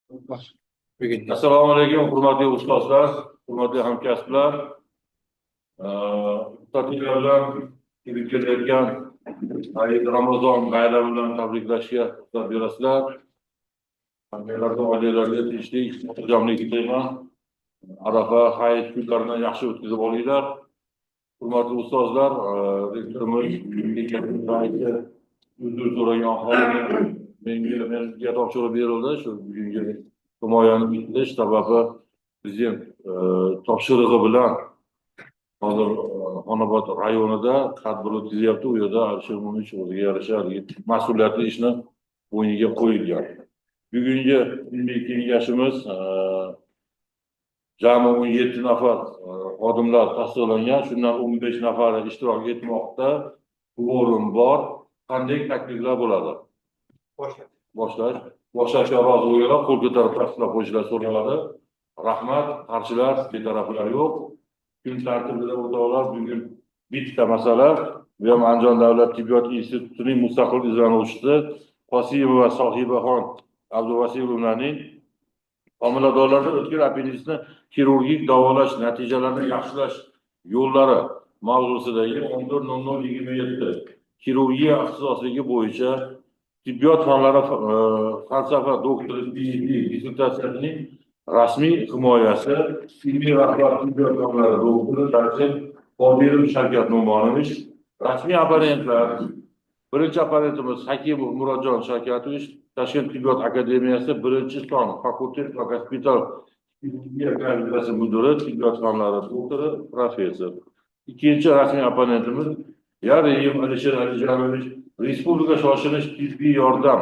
Assalomu alaykum, hurmatli ustozlar, hurmatli hamkasblar. Ta'tillar bilan kelib kelayotgan Hayit Ramazon bayrami bilan tabriklashga ruxsat berasizlar. Hammalarga, oilalarga tinchlik, xotirjamlik tilayman. Arafa, Hayit kunlarini yaxshi o'tkazib olinglar. Hurmatli ustozlar, rektorimiz bugungi uzr so'ragan holda menga topshiriq berildi. Shu bugungi himoyani bitirish sababi prezident topshirig'i bilan hozir Xonobod rayonida tadbir o'tkazyapti. U yerda Alisher Mo'minovich o'ziga yarasha mas'uliyatli ishni bo'yniga qo'yilgan. Bugungi ilmiy kengashimiz jami 17 nafar xodimlar tasdiqlangan. Shundan 15 nafari ishtirok etmoqda. Kvorum bor. Qanday takliflar bo'ladi? Boshlashga rozi bo'lganlar qo'l ko'tarib tasdiqlab qo'yishlar so'raladi. Rahmat, qarshilar, betaraflar yo'q. Kun tartibida o'rtoqlar, bugun bitta masala, bu ham Andijon davlat tibbiyot institutining mustaqil izlanuvchisi Qosimova Sohibaxon Abduvasilovnaning homiladorlarda o'tkir appenditsni xirurgik davolash natijalarini yaxshilash yo'llari mavzusidagi 14.00.27 xirurgiya ixtisosligi bo'yicha tibbiyot fanlari falsafa doktori PhD dissertatsiyasining rasmiy himoyasi ilmiy rahbar tibbiyot fanlari doktori dotsent Qodirov Shavkat No'monovich, rasmiy abonentlar. Birinchi abonentimiz Hakimov Murodjon Shavkatovich, Toshkent tibbiyot akademiyasi 1-son fakultet va gospital xirurgiya kafedrasi mudiri, tibbiyot fanlari doktori, professor. Ikkinchi rasmiy abonentimiz Yarayev Alisher Alijonovich, Respublika shoshilinch tibbiy yordam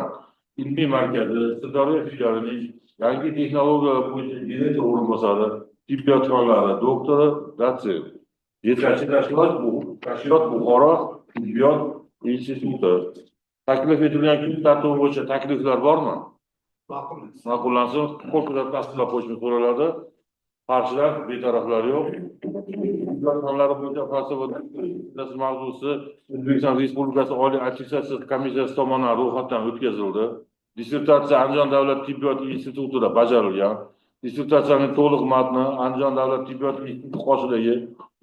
ilmiy markazi Sirdaryo filialining yangi texnologiyalar bo'yicha direktor o'rinbosari, tibbiyot fanlari doktori, dotsent. Yetakchi tashkilot Buxoro tibbiyot instituti. Taklif etilgan kun tartibi bo'yicha takliflar bormi? Ma'qullansin, qo'l ko'tarib tasdiqlab qo'yishni so'raladi. Qarshilar, betaraflar yo'q. Tibbiyot fanlari bo'yicha falsafa mavzusi O'zbekiston Respublikasi Oliy attestatsiya komissiyasi tomonidan ro'yxatdan o'tkazildi. Dissertatsiya Andijon davlat tibbiyot institutida bajarilgan. Dissertatsiyaning to'liq matni Andijon davlat tibbiyot instituti qoshidagi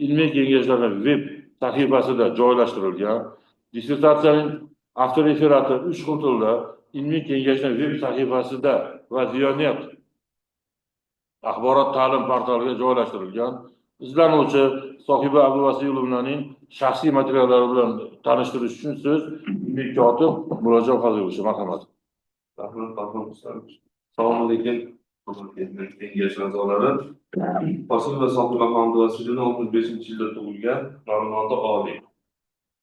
ilmiy kengashlarning veb sahifasida joylashtirilgan. Dissertatsiyaning avtoreferati 3 xil tilda ilmiy kengashning veb sahifasida va Ziyonet axborot ta'lim portaliga joylashtirilgan. Izlanuvchi Sohiba Abduvasilovnaning shaxsiy materiallari bilan tanishtirish uchun so'z ilmiy kotib Murodjon Fazlilovich. Marhamat. Assalomu alaykum. Kengash a'zolari. Qosimova Sohibaxon Abduvasilovna 65-yilda tug'ilgan, ma'lumoti oliy.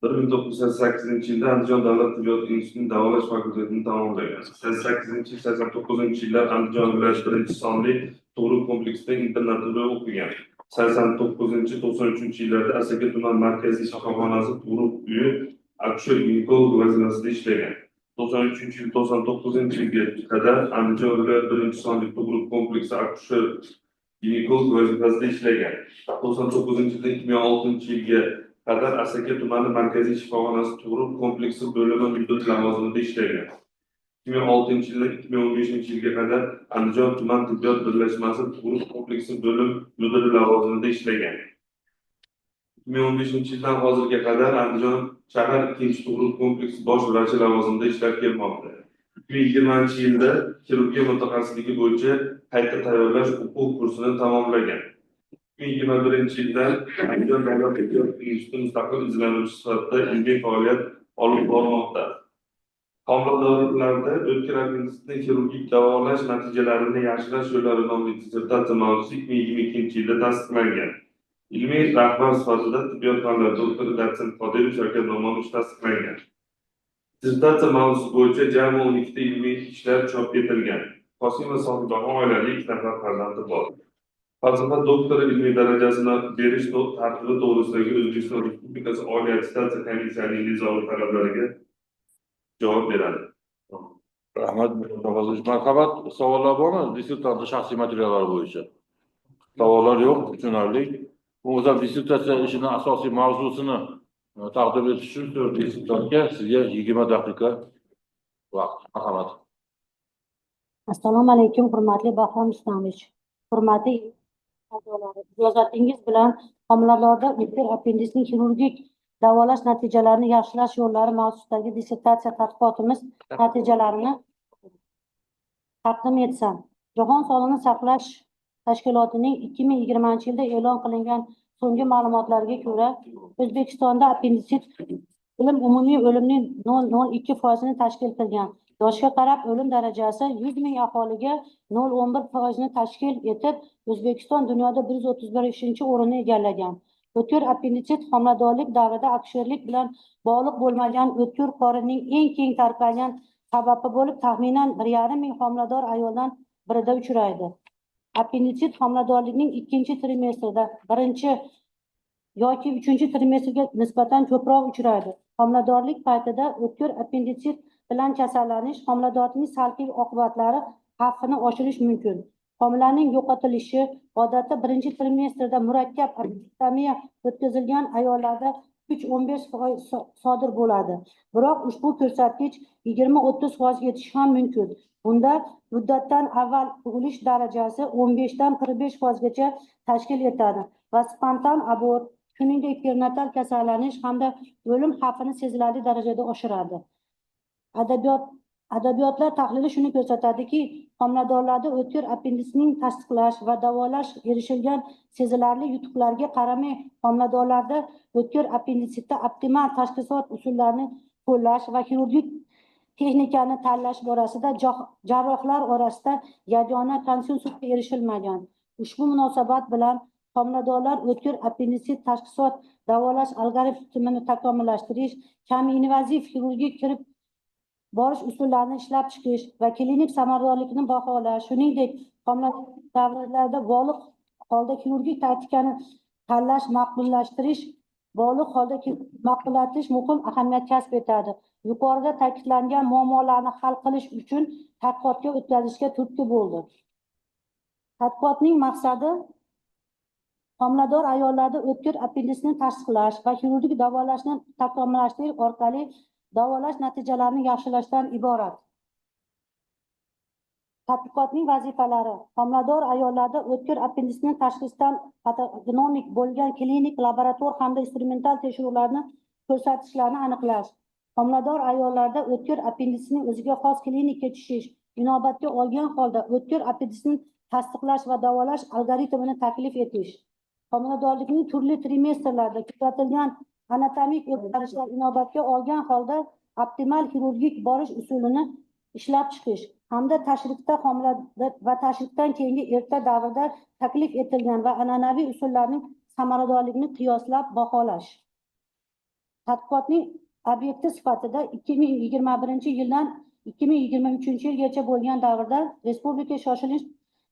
1988-yilda Andijon davlat tibbiyot institutining davolash fakultetini tamomlagan. 88-89-yillar Andijon viloyati 1-sonli tug'ruq kompleksida internatida o'qigan. 89-93-yillarda Asaka tuman markaziy shifoxonasi tug'ruq uyi akusher-ginekolog vazifasida ishlagan. 93-99-yilga qadar Andijon viloyati 1-sonli tug'ruq kompleksi akusher-ginekolog vazifasida ishlagan. 99-yildan 2006-yilga qadar Asaka tumani markaziy shifoxonasi tug'ruq kompleksi bo'limi mudiri lavozimida ishlagan. 2006-yildan 2015-yilga qadar Andijon tuman tibbiyot birlashmasi tug'ruq kompleksi bo'lim mudiri lavozimida ishlagan. 2015-yildan hozirga qadar Andijon shahar 2-tug'ruq kompleksi bosh vrachi lavozimida ishlab kelmoqda. 2020-yilda xirurgiya mutaxassisligi bo'yicha qayta tayyorlash o'quv kursini tamomlagan. 2021-yildan Andijon davlat tibbiyot instituti mustaqil izlanuvchi sifatida ilmiy faoliyat olib bormoqda. Homiladorlarda o'tkir appenditsni xirurgik davolash natijalarini yaxshilash yo'llari nomli dissertatsiya mavzusi 2022-yilda tasdiqlangan. Ilmiy rahbar sifatida tibbiyot fanlari doktori dotsent Qodirov Shavkat No'monovich tasdiqlangan. Dissertatsiya mavzusi bo'yicha jami 12 ta ilmiy ishlar chop etilgan. Qosimova Sohibaxon oilali 2 nafar farzandi bor. Falsafa doktori ilmiy darajasini berish tartibi to'g'risidagi O'zbekiston Respublikasi Oliy attestatsiya komissiyasining nizoli talablariga javob beradi. Rahmat. Marhamat, savollar bormi? Dissertatsiya shaxsiy materiallari bo'yicha. Savollar yo'q, tushunarli. Bu o'zim dissertatsiya ishining asosiy mavzusini taqdim etish uchun dissertatsiyaga sizga 20 daqiqa vaqt. Marhamat. Assalomu alaykum, hurmatli Bahrom Islomович. Hurmatli a'zolari, ijozatingiz bilan homiladorda o'tkir appenditsning xirurgik davolash natijalarini yaxshilash yo'llari mavzusidagi dissertatsiya tadqiqotimiz natijalarini taqdim etsam. Jahon Sog'liqni saqlash tashkilotining 2020 yilda e'lon qilingan so'nggi ma'lumotlarga ko'ra, O'zbekistonda appenditsit umumiy o'limning 0,02% tashkil qilgan. Yoshga qarab o'lim darajasi 100 ming aholiga 0,11% tashkil etib, O'zbekiston dunyoda 131-o'rinni egallagan. O'tkir appenditsit homiladorlik davrida aksherlik bilan bog'liq bo'lmagan o'tkir qorinning eng keng tarqalgan sababi bo'lib, taxminan 1,5 ming homilador ayoldan birida uchraydi. Appenditsit homiladorlikning ikkinchi trimestrida, birinchi yoki uchinchi trimestrga nisbatan ko'proq uchraydi. Homiladorlik paytida o'tkir appenditsit bilan kasallanish homiladorlikning salbiy oqibatlari xavfini oshirishi mumkin. Homilaning yo'qotilishi odatda birinchi trimestrda murakkab appendektomiya o'tkazilgan ayollarda 3-15% sodir bo'ladi. Biroq ushbu ko'rsatkich 20-30% yetishi ham mumkin. Bunda muddatdan avval tug'ilish darajasi 15-45%gacha tashkil etadi va spontan abort, shuningdek perinatal kasallanish hamda o'lim xavfini sezilarli darajada oshiradi. Adabiyotlar tahlili shuni ko'rsatadiki, homiladorlarda o'tkir appenditsning tasdiqlash va davolash erishilgan sezilarli yutuqlarga qaramay, homiladorlarda o'tkir appenditsitda optimal tashxisot usullarini qo'llash va xirurgik texnikani tanlash borasida jarrohlar orasida yagona konsensusga erishilmagan. Ushbu munosabat bilan homiladorlar o'tkir appenditsit tashxisot davolash algoritmini takomillashtirish, kam invaziv xirurgik kirib borish usullarini ishlab chiqish va klinik samaradorlikni baholash, shuningdek homiladorlik davrlarida bog'liq holda xirurgik taktikani tanlash, ma'qullatish muhim ahamiyat kasb etadi. Yuqorida ta'kidlangan muammolarni hal qilish uchun tadqiqotga o'tkazishga turtki bo'ldi. Tadqiqotning maqsadi homilador ayollarda o'tkir appenditsni tasdiqlash va xirurgik davolashni takomillashtirish orqali davolash natijalarini yaxshilashdan iborat. Tadqiqotning vazifalari: homilador ayollarda o'tkir appenditsni tashxisdan patognomik bo'lgan klinik, laborator hamda instrumental tekshiruvlarni ko'rsatkichlarni aniqlash. Homilador ayollarda o'tkir appenditsning o'ziga xos klinik kechish inobatga olgan holda o'tkir appenditsni tasdiqlash va davolash algoritmini taklif etish. Homiladorlikning turli trimestrlarida kuzatilgan anatomik o'zgarishlar inobatga olgan holda optimal xirurgik borish usulini ishlab chiqish hamda tashrifda va tashrifdan keyingi erta davrda taklif etilgan va an'anaviy usullarning samaradorligini qiyoslab baholash. Tadqiqotning obyekti sifatida 2021-yildan 2023-yilgacha bo'lgan davrda Respublika shoshilinch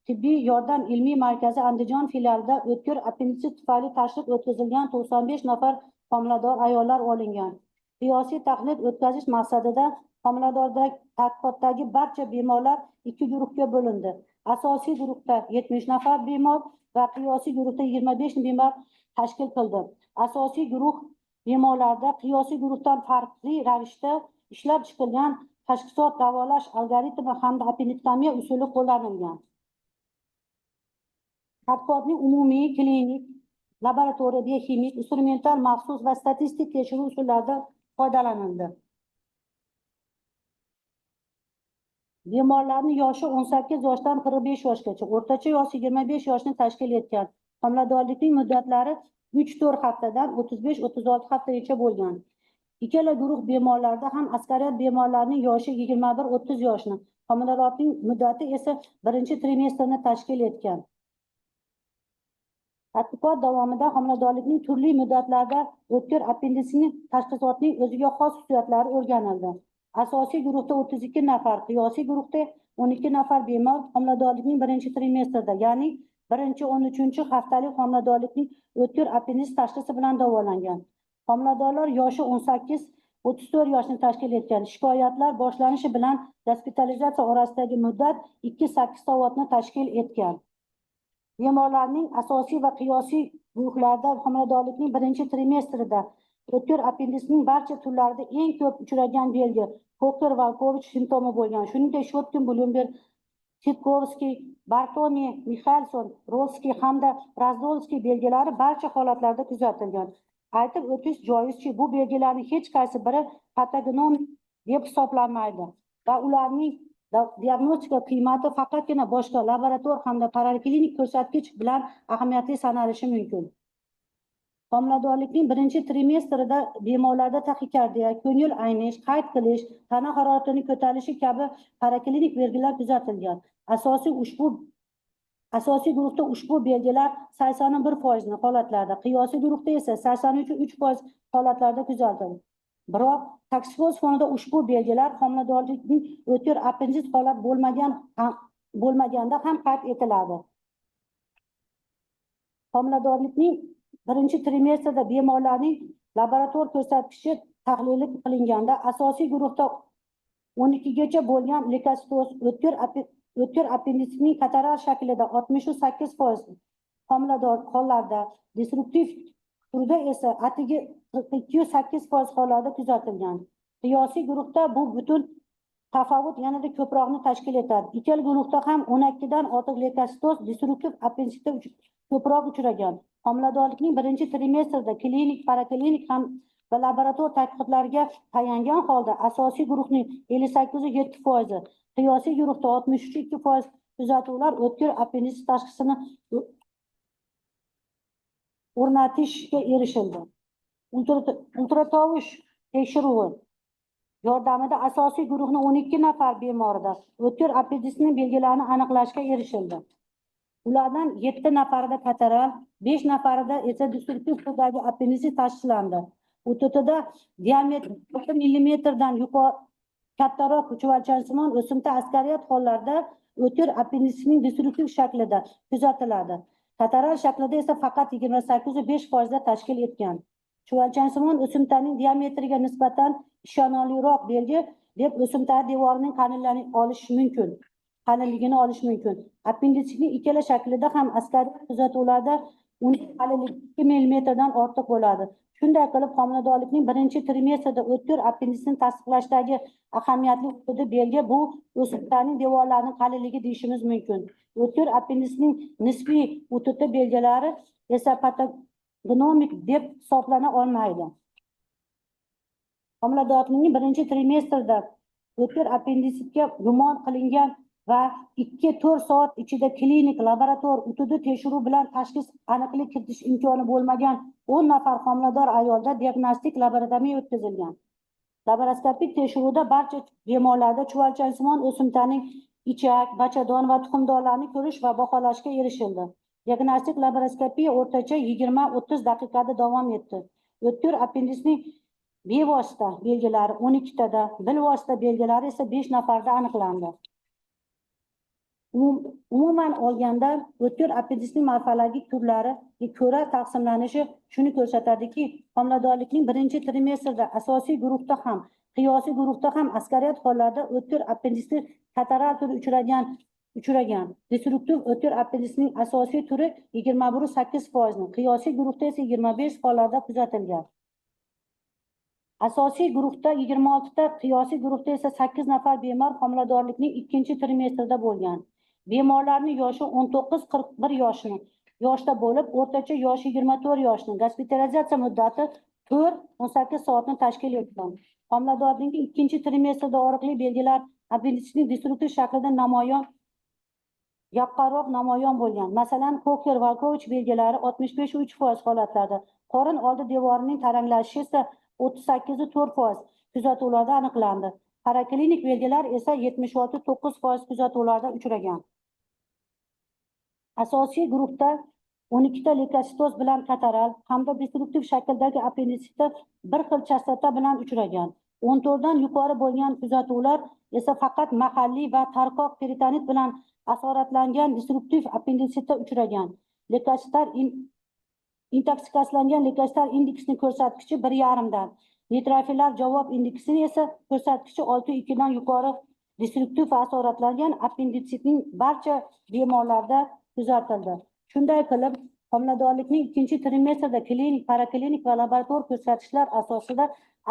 tibbiy yordam ilmiy markazi Andijon filialida o'tkir appenditsit tufayli tashrif o'tkazilgan 95 nafar homilador ayollar olingan. Qiyosiy tahlil o'tkazish maqsadida homiladordagi tadqiqotdagi barcha bemorlar ikki guruhga bo'lindi. Asosiy guruhda 70 nafar bemor va qiyosiy guruhda 25 bemor tashkil qildi. Asosiy guruh bemorlarda qiyosiy guruhdan farqli ravishda ishlab chiqilgan tashxisot davolash algoritmi hamda appendektomiya usuli qo'llanilgan. Tadqiqotning umumiy, klinik, laboratoriya, biokimik, instrumental, maxsus va statistik tekshiruv usullaridan foydalanildi. Bemorlarning yoshi 18 yoshdan 45 yoshgacha, o'rtacha yoshi 25 yoshni tashkil etgan. Homiladorlikning muddatlari 3-4 haftadan 35-36 haftagacha bo'lgan. Ikkala guruh bemorlarda ham aksariyat bemorlarning yoshi 21-30 yoshni, homiladorlikning muddati esa birinchi trimestrni tashkil etgan. Tadqiqot davomida homiladorlikning turli muddatlarda o'tkir appenditsning tashxisotining o'ziga xos xususiyatlari o'rganildi. Asosiy guruhda 32 nafar, qiyosiy guruhda 12 nafar bemor homiladorlikning birinchi trimestrida, ya'ni birinchi 13 haftalik homiladorlikning o'tkir appendits tashxisi bilan davolangan. Homiladorlar yoshi 18-34 yoshni tashkil etgan. Shikoyatlar boshlanishi bilan gospitalizatsiya orasidagi muddat 2-8 soatni tashkil etgan. Bemorlarning asosiy va qiyosiy guruhlarda homiladorlikning birinchi trimestrida o'tkir appenditsning barcha turlarida eng ko'p uchragan belgi Koker-Valkovich simptomi bo'lgan. Shuningdek, Shotkin-Blumberg Sitkovskiy, Bartomiy, Mixailson, Rolskiy hamda Razdolskiy belgilari barcha holatlarda kuzatilgan. Aytib o'tish joizki, bu belgilarning hech qaysi biri patogenomik deb hisoblanmaydi va ularning diagnostika qiymati faqatgina boshqa laborator hamda paraklinik ko'rsatkich bilan ahamiyatli sanalishi mumkin. Homiladorlikning birinchi trimestrida bemorlarda taxikardiya, ko'ngil aynish, qayt qilish, tana haroratining ko'tarilishi kabi paraklinik belgilar kuzatilgan. Asosiy guruhda ushbu belgilar 81% holatlarda, qiyosiy guruhda esa 83% holatlarda kuzatildi. Biroq toksikoz fonida ushbu belgilar homiladorlikning o'tkir appenditsit holat bo'lmaganda ham qayd etiladi. Homiladorlikning birinchi trimestrda bemorlarning laborator ko'rsatkichi tahlil qilinganda asosiy guruhda 12 gacha bo'lgan leykositoz, o'tkir appenditsitning kataral shaklida 68%, homilador hollarda, destruktiv turda esa atigi 42-8% hollarda kuzatilgan. Qiyosiy guruhda bu butun tafovut yanada ko'proqni tashkil etadi. Ikkala guruhda ham 12 dan ortiq leykositoz destruktiv appenditsitda ko'proq uchragan. Homiladorlikning birinchi trimestrida klinik, paraklinik ham va laborator tadqiqotlarga tayangan holda asosiy guruhning 58-7%, qiyosiy guruhda 63-2% kuzatuvlar o'tkir appenditsit tashxisini o'rnatishga erishildi. Ultratovush tekshiruvi yordamida asosiy guruhning 12 nafar bemorida o'tkir appenditsitning belgilarini aniqlashga erishildi. Ulardan 7 nafarida kataral, 5 nafarida esa destruktiv turdagi appenditsit tashxislandi. UTTda diametri 6 mm dan yuqori kattaroq chuvalchansimon o'simta askariyat hollarida o'tkir appenditsitning destruktiv shaklida kuzatiladi. Kataral shaklida esa faqat 28.5% tashkil etgan. Chuvalchansimon o'simtaning diametriga nisbatan ishonarliroq belgi deb o'simta devorining qalinligini olish mumkin. Appenditsitning ikkala shaklida ham askariy kuzatuvlarda uning qalinligi 2 mm dan ortiq bo'ladi. Shunday qilib, homiladorlikning birinchi trimestrida o'tkir appenditsitni tasdiqlashdagi ahamiyatli huquqiy belgi bu o'simtaning devorlarining qalinligi deyishimiz mumkin. O'tkir appenditsitning nisbiy UTT belgilari esa patogenomik deb hisoblana olmaydi. Homiladorlikning birinchi trimestrida o'tkir appenditsitga gumon qilingan va 2-4 soat ichida klinik, laborator, UTD tekshiruv bilan tashxis aniqlik kiritish imkoni bo'lmagan 10 nafar homilador ayolda diagnostik laboratoriya o'tkazilgan. Laparoskopik tekshiruvda barcha bemorlarda chuvalchansimon o'simtaning ichak, bachadon va tuxumdonlarni ko'rish va baholashga erishildi. Diagnostik laparoskopiya o'rtacha 20-30 daqiqada davom etdi. O'tkir appenditsitning bevosita belgilari 12 tada, bilvosita belgilari esa 5 nafarda aniqlandi. Umuman olganda, o'tkir appenditsitning morfologik turlariga ko'ra taqsimlanishi shuni ko'rsatadiki, homiladorlikning birinchi trimestrida asosiy guruhda ham, qiyosiy guruhda ham askariyat hollarida o'tkir appenditsit kataral turi uchragan. Destruktiv o'tkir appenditsitning asosiy turi 21.8%, qiyosiy guruhda esa 25 hollarda kuzatilgan. Asosiy guruhda 26 ta, qiyosiy guruhda esa 8 nafar bemor homiladorlikning ikkinchi trimestrida bo'lgan. Bemorlarning yoshi 19-41 yoshda bo'lib, o'rtacha yoshi 24 yoshni, gospitalizatsiya muddati 4-18 soatni tashkil etgan. Homiladorlikning ikkinchi trimestrida og'riqli belgilar appenditsitning destruktiv shaklida yaqqaroq namoyon bo'lgan. Masalan, Kocher-Volkovich belgilari 65-3% holatlarda, qorin oldi devorining taranglashishi esa 38-4% kuzatuvlarda aniqlandi. Paraklinik belgilar esa 76-9% kuzatuvlarda uchragan. Asosiy guruhda 12 ta leykositoz bilan kataral hamda destruktiv shakldagi appenditsitda bir xil chastota bilan uchragan. 14 dan yuqori bo'lgan kuzatuvlar esa faqat mahalliy va tarqoq peritonit bilan asoratlangan destruktiv appenditsitda uchragan. Leykositar intoksikatsiyalangan leykositar indeksini ko'rsatkichi 1,5 dan, neytrofillar javob indeksini esa ko'rsatkichi 6,2 dan yuqori destruktiv va asoratlangan appenditsitning barcha bemorlarda kuzatildi. Shunday qilib, homiladorlikning ikkinchi trimestrida klinik, paraklinik va laborator ko'rsatkichlar asosida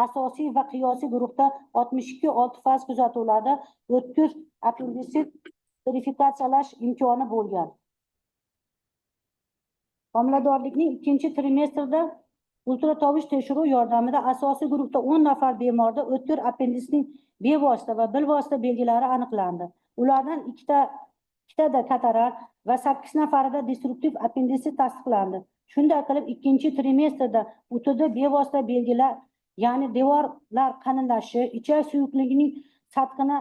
asosiy va qiyosiy guruhda 62-6% kuzatuvlarda o'tkir appenditsit verifikatsiyalash imkoni bo'lgan. Homiladorlikning ikkinchi trimestrida ultratovush tekshiruv yordamida asosiy guruhda 10 nafar bemorda o'tkir appenditsning bevosita va bilvosita belgilari aniqlandi. Ulardan ikkitada katarak va 8 nafarida destruktiv appenditsit tasdiqlandi. Shunday qilib, ikkinchi trimestrda UTD bevosita belgilar, ya'ni devorlar qalinlashi, ichak suyuqligining sathini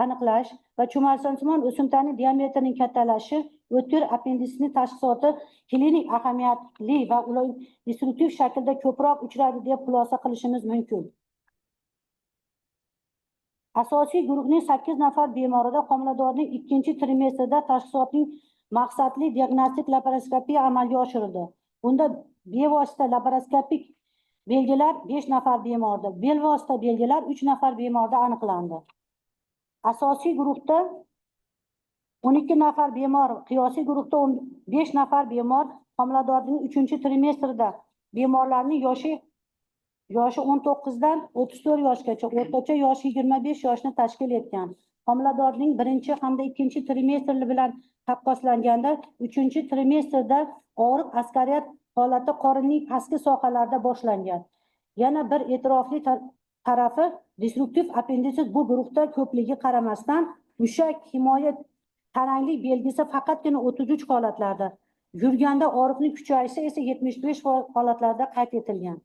aniqlash va cho'malsansimon o'simtaning diametrining kattalashi o'tkir appenditsitning tashxisoti klinik ahamiyatli va ular destruktiv shaklda ko'proq uchraydi deb xulosa qilishimiz mumkin. Asosiy guruhning 8 nafar bemorida homiladorning ikkinchi trimestrida tashxisotning maqsadli diagnostik laparoskopiya amalga oshirildi. Bunda bevosita laparoskopik belgilar 5 nafar bemorda, belvosita belgilar 3 nafar bemorda aniqlandi. Asosiy guruhda 12 nafar bemor, qiyosiy guruhda 15 nafar bemor homiladorlikning 3-trimestrida bemorlarning yoshi 19 dan 34 yoshgacha, o'rtacha yoshi 25 yoshni tashkil etgan. Homiladorlikning 1 hamda 2 trimestri bilan taqqoslanganda 3-trimestrda og'riq askariyat holati qorinning pastki sohalarida boshlangan. Yana bir e'tirofli tarafi destruktiv appenditsit bu guruhda ko'pligi qaramasdan mushak himoya taranglik belgisi faqatgina 33 holatlarda, yurganda og'riqning kuchayishi esa 75 holatlarda qayd etilgan.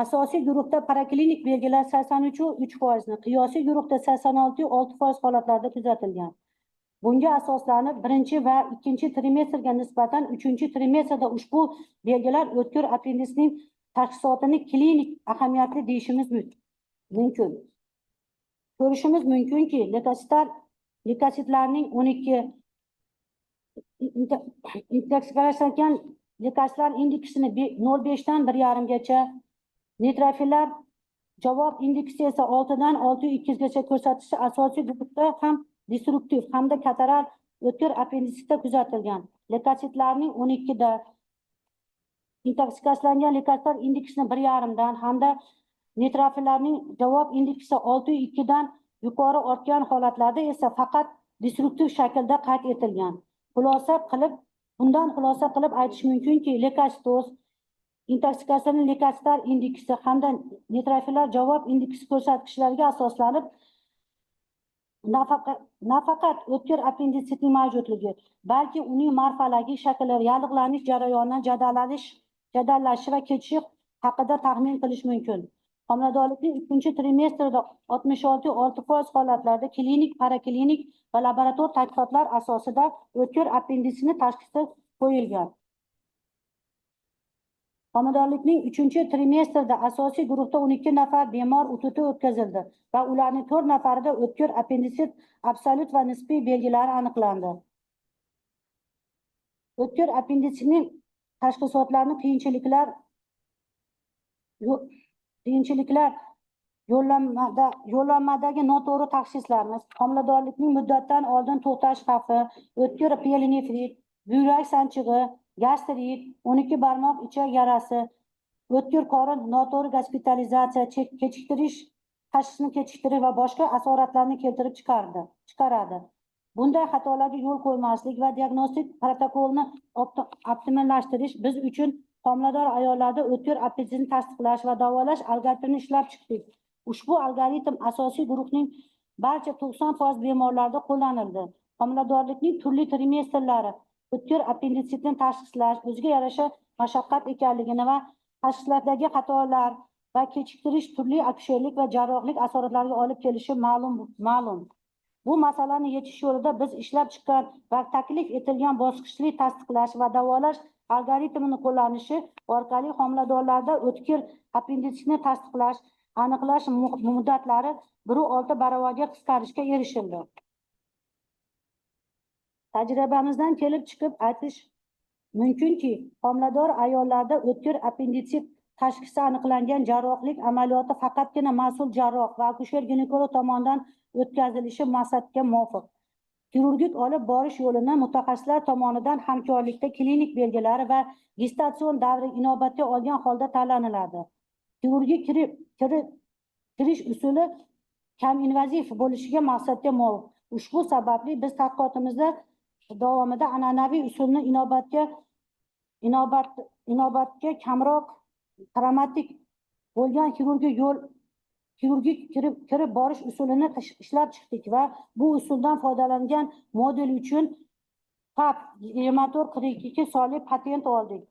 Asosiy guruhda paraklinik belgilar 83,3%, qiyosiy guruhda 86,6% holatlarda kuzatilgan. Bunga asoslanib 1 va 2 trimestrga nisbatan 3-trimestrda ushbu belgilar o'tkir appenditsitning tashxisotini klinik ahamiyatli deyishimiz mumkin. Ko'rishimiz mumkinki, leukositlarning 12 intoksikatsiyalangan leukositlar indeksini 0,5 dan 1,5 gacha, neutrofillar javob indeksi esa 6 dan 6,2 gacha ko'rsatishi asosiy guruhda ham destruktiv hamda katarak o'tkir appenditsitda kuzatilgan. Leukositlarning 12 da intoksikatsiyalangan leukositlar indeksini 1,5 dan hamda neutrofillarning javob indeksi 6,2 dan yuqori ortgan holatlarda esa faqat destruktiv shaklda qayd etilgan. Bundan xulosa qilib aytish mumkinki, leukositoz, intoksikatsiyaning leukositlar indeksi hamda neutrofillar javob indeksi ko'rsatkichlariga asoslanib nafaqat o'tkir appenditsitning mavjudligi, balki uning morfologik shakli, yallig'lanish jarayonidan jadallashishi va kechishi haqida taxmin qilish mumkin. Homiladorlikning 3-trimestrida 66,6% holatlarda klinik, paraklinik va laborator tadqiqotlar asosida o'tkir appenditsitning tashxisi qo'yilgan. Homiladorlikning 3-trimestrida asosiy guruhda 12 nafar bemor UTT o'tkazildi va ularning 4 nafarida o'tkir appenditsit absolyut va nisbiy belgilari aniqlandi. O'tkir appenditsitning tashxisotlarini qiyinchiliklar yo'llanmadagi noto'g'ri tashxislarimiz, homiladorlikning muddatdan oldin to'xtash xavfi, o'tkir pielonefrit, buyrak sanchig'i, gastrit, 12 barmoq ichak yarasi, o'tkir qorin, noto'g'ri gospitalizatsiya, tashxisni kechiktirish va boshqa asoratlarni keltirib chiqaradi. Bunday xatolarga yo'l qo'ymaslik va diagnostik protokolni optimallashtirish biz uchun homilador ayollarda o'tkir appenditsitni tasdiqlash va davolash algoritmini ishlab chiqdik. Ushbu algoritm asosiy guruhning barcha 90% bemorlarda qo'llanildi. Homiladorlikning turli trimestrlari o'tkir appenditsitni tashxislash o'ziga yarasha mashaqqat ekanligini va tashxislardagi xatolar va kechiktirish turli akusherlik va jarrohlik asoratlariga olib kelishi ma'lum. Bu masalani yechish yo'lida biz ishlab chiqqan va taklif etilgan bosqichli tasdiqlash va davolash algoritmini qo'llanishi orqali homiladorlarda o'tkir appenditsitni tasdiqlash, aniqlash muddatlari 1,6 barobarga qisqarishga erishildi. Tajribamizdan kelib chiqib aytish mumkinki, homilador ayollarda o'tkir appenditsit tashxisi aniqlangan jarrohlik amaliyoti faqatgina mas'ul jarroh va akusher-ginekolog tomonidan o'tkazilishi maqsadga muvofiq. Xirurgik olib borish yo'lini mutaxassislar tomonidan hamkorlikda klinik belgilari va gestatsion davri inobatga olgan holda tanlaniladi. Xirurgik kirish usuli kam invaziv bo'lishiga maqsadga muvofiq. Ushbu sababli biz tadqiqotimizda davomida an'anaviy usulni inobatga kamroq travmatik bo'lgan xirurgik kirib borish usulini ishlab chiqdik va bu usuldan foydalangan model uchun PAP 2442 sonli patent oldik.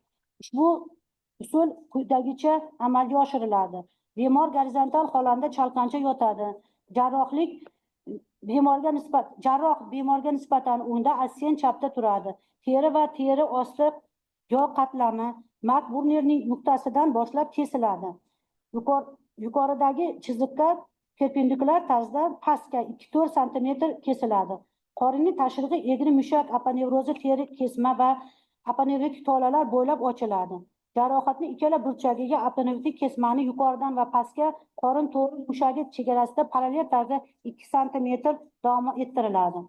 Ushbu usul quyidagicha amalga oshiriladi. Bemor gorizontal holatda chalqancha yotadi. Jarroh bemorga nisbatan o'ngda, ascent chapda turadi. Teri va teri osti yog' qatlami Mak-Burnerning nuqtasidan boshlab kesiladi. Yuqoridagi chiziqqa perpendikulyar tarzda pastga 2-4 sm kesiladi. Qorinning tashriqi egri mushak aponevrozi teri kesma va aponevrik tolalar bo'ylab ochiladi. Jarohatning ikkala burchagiga aponevrik kesmani yuqoridan va pastga qorin to'ri mushagi chegarasida parallel tarzda 2 sm davom ettiriladi.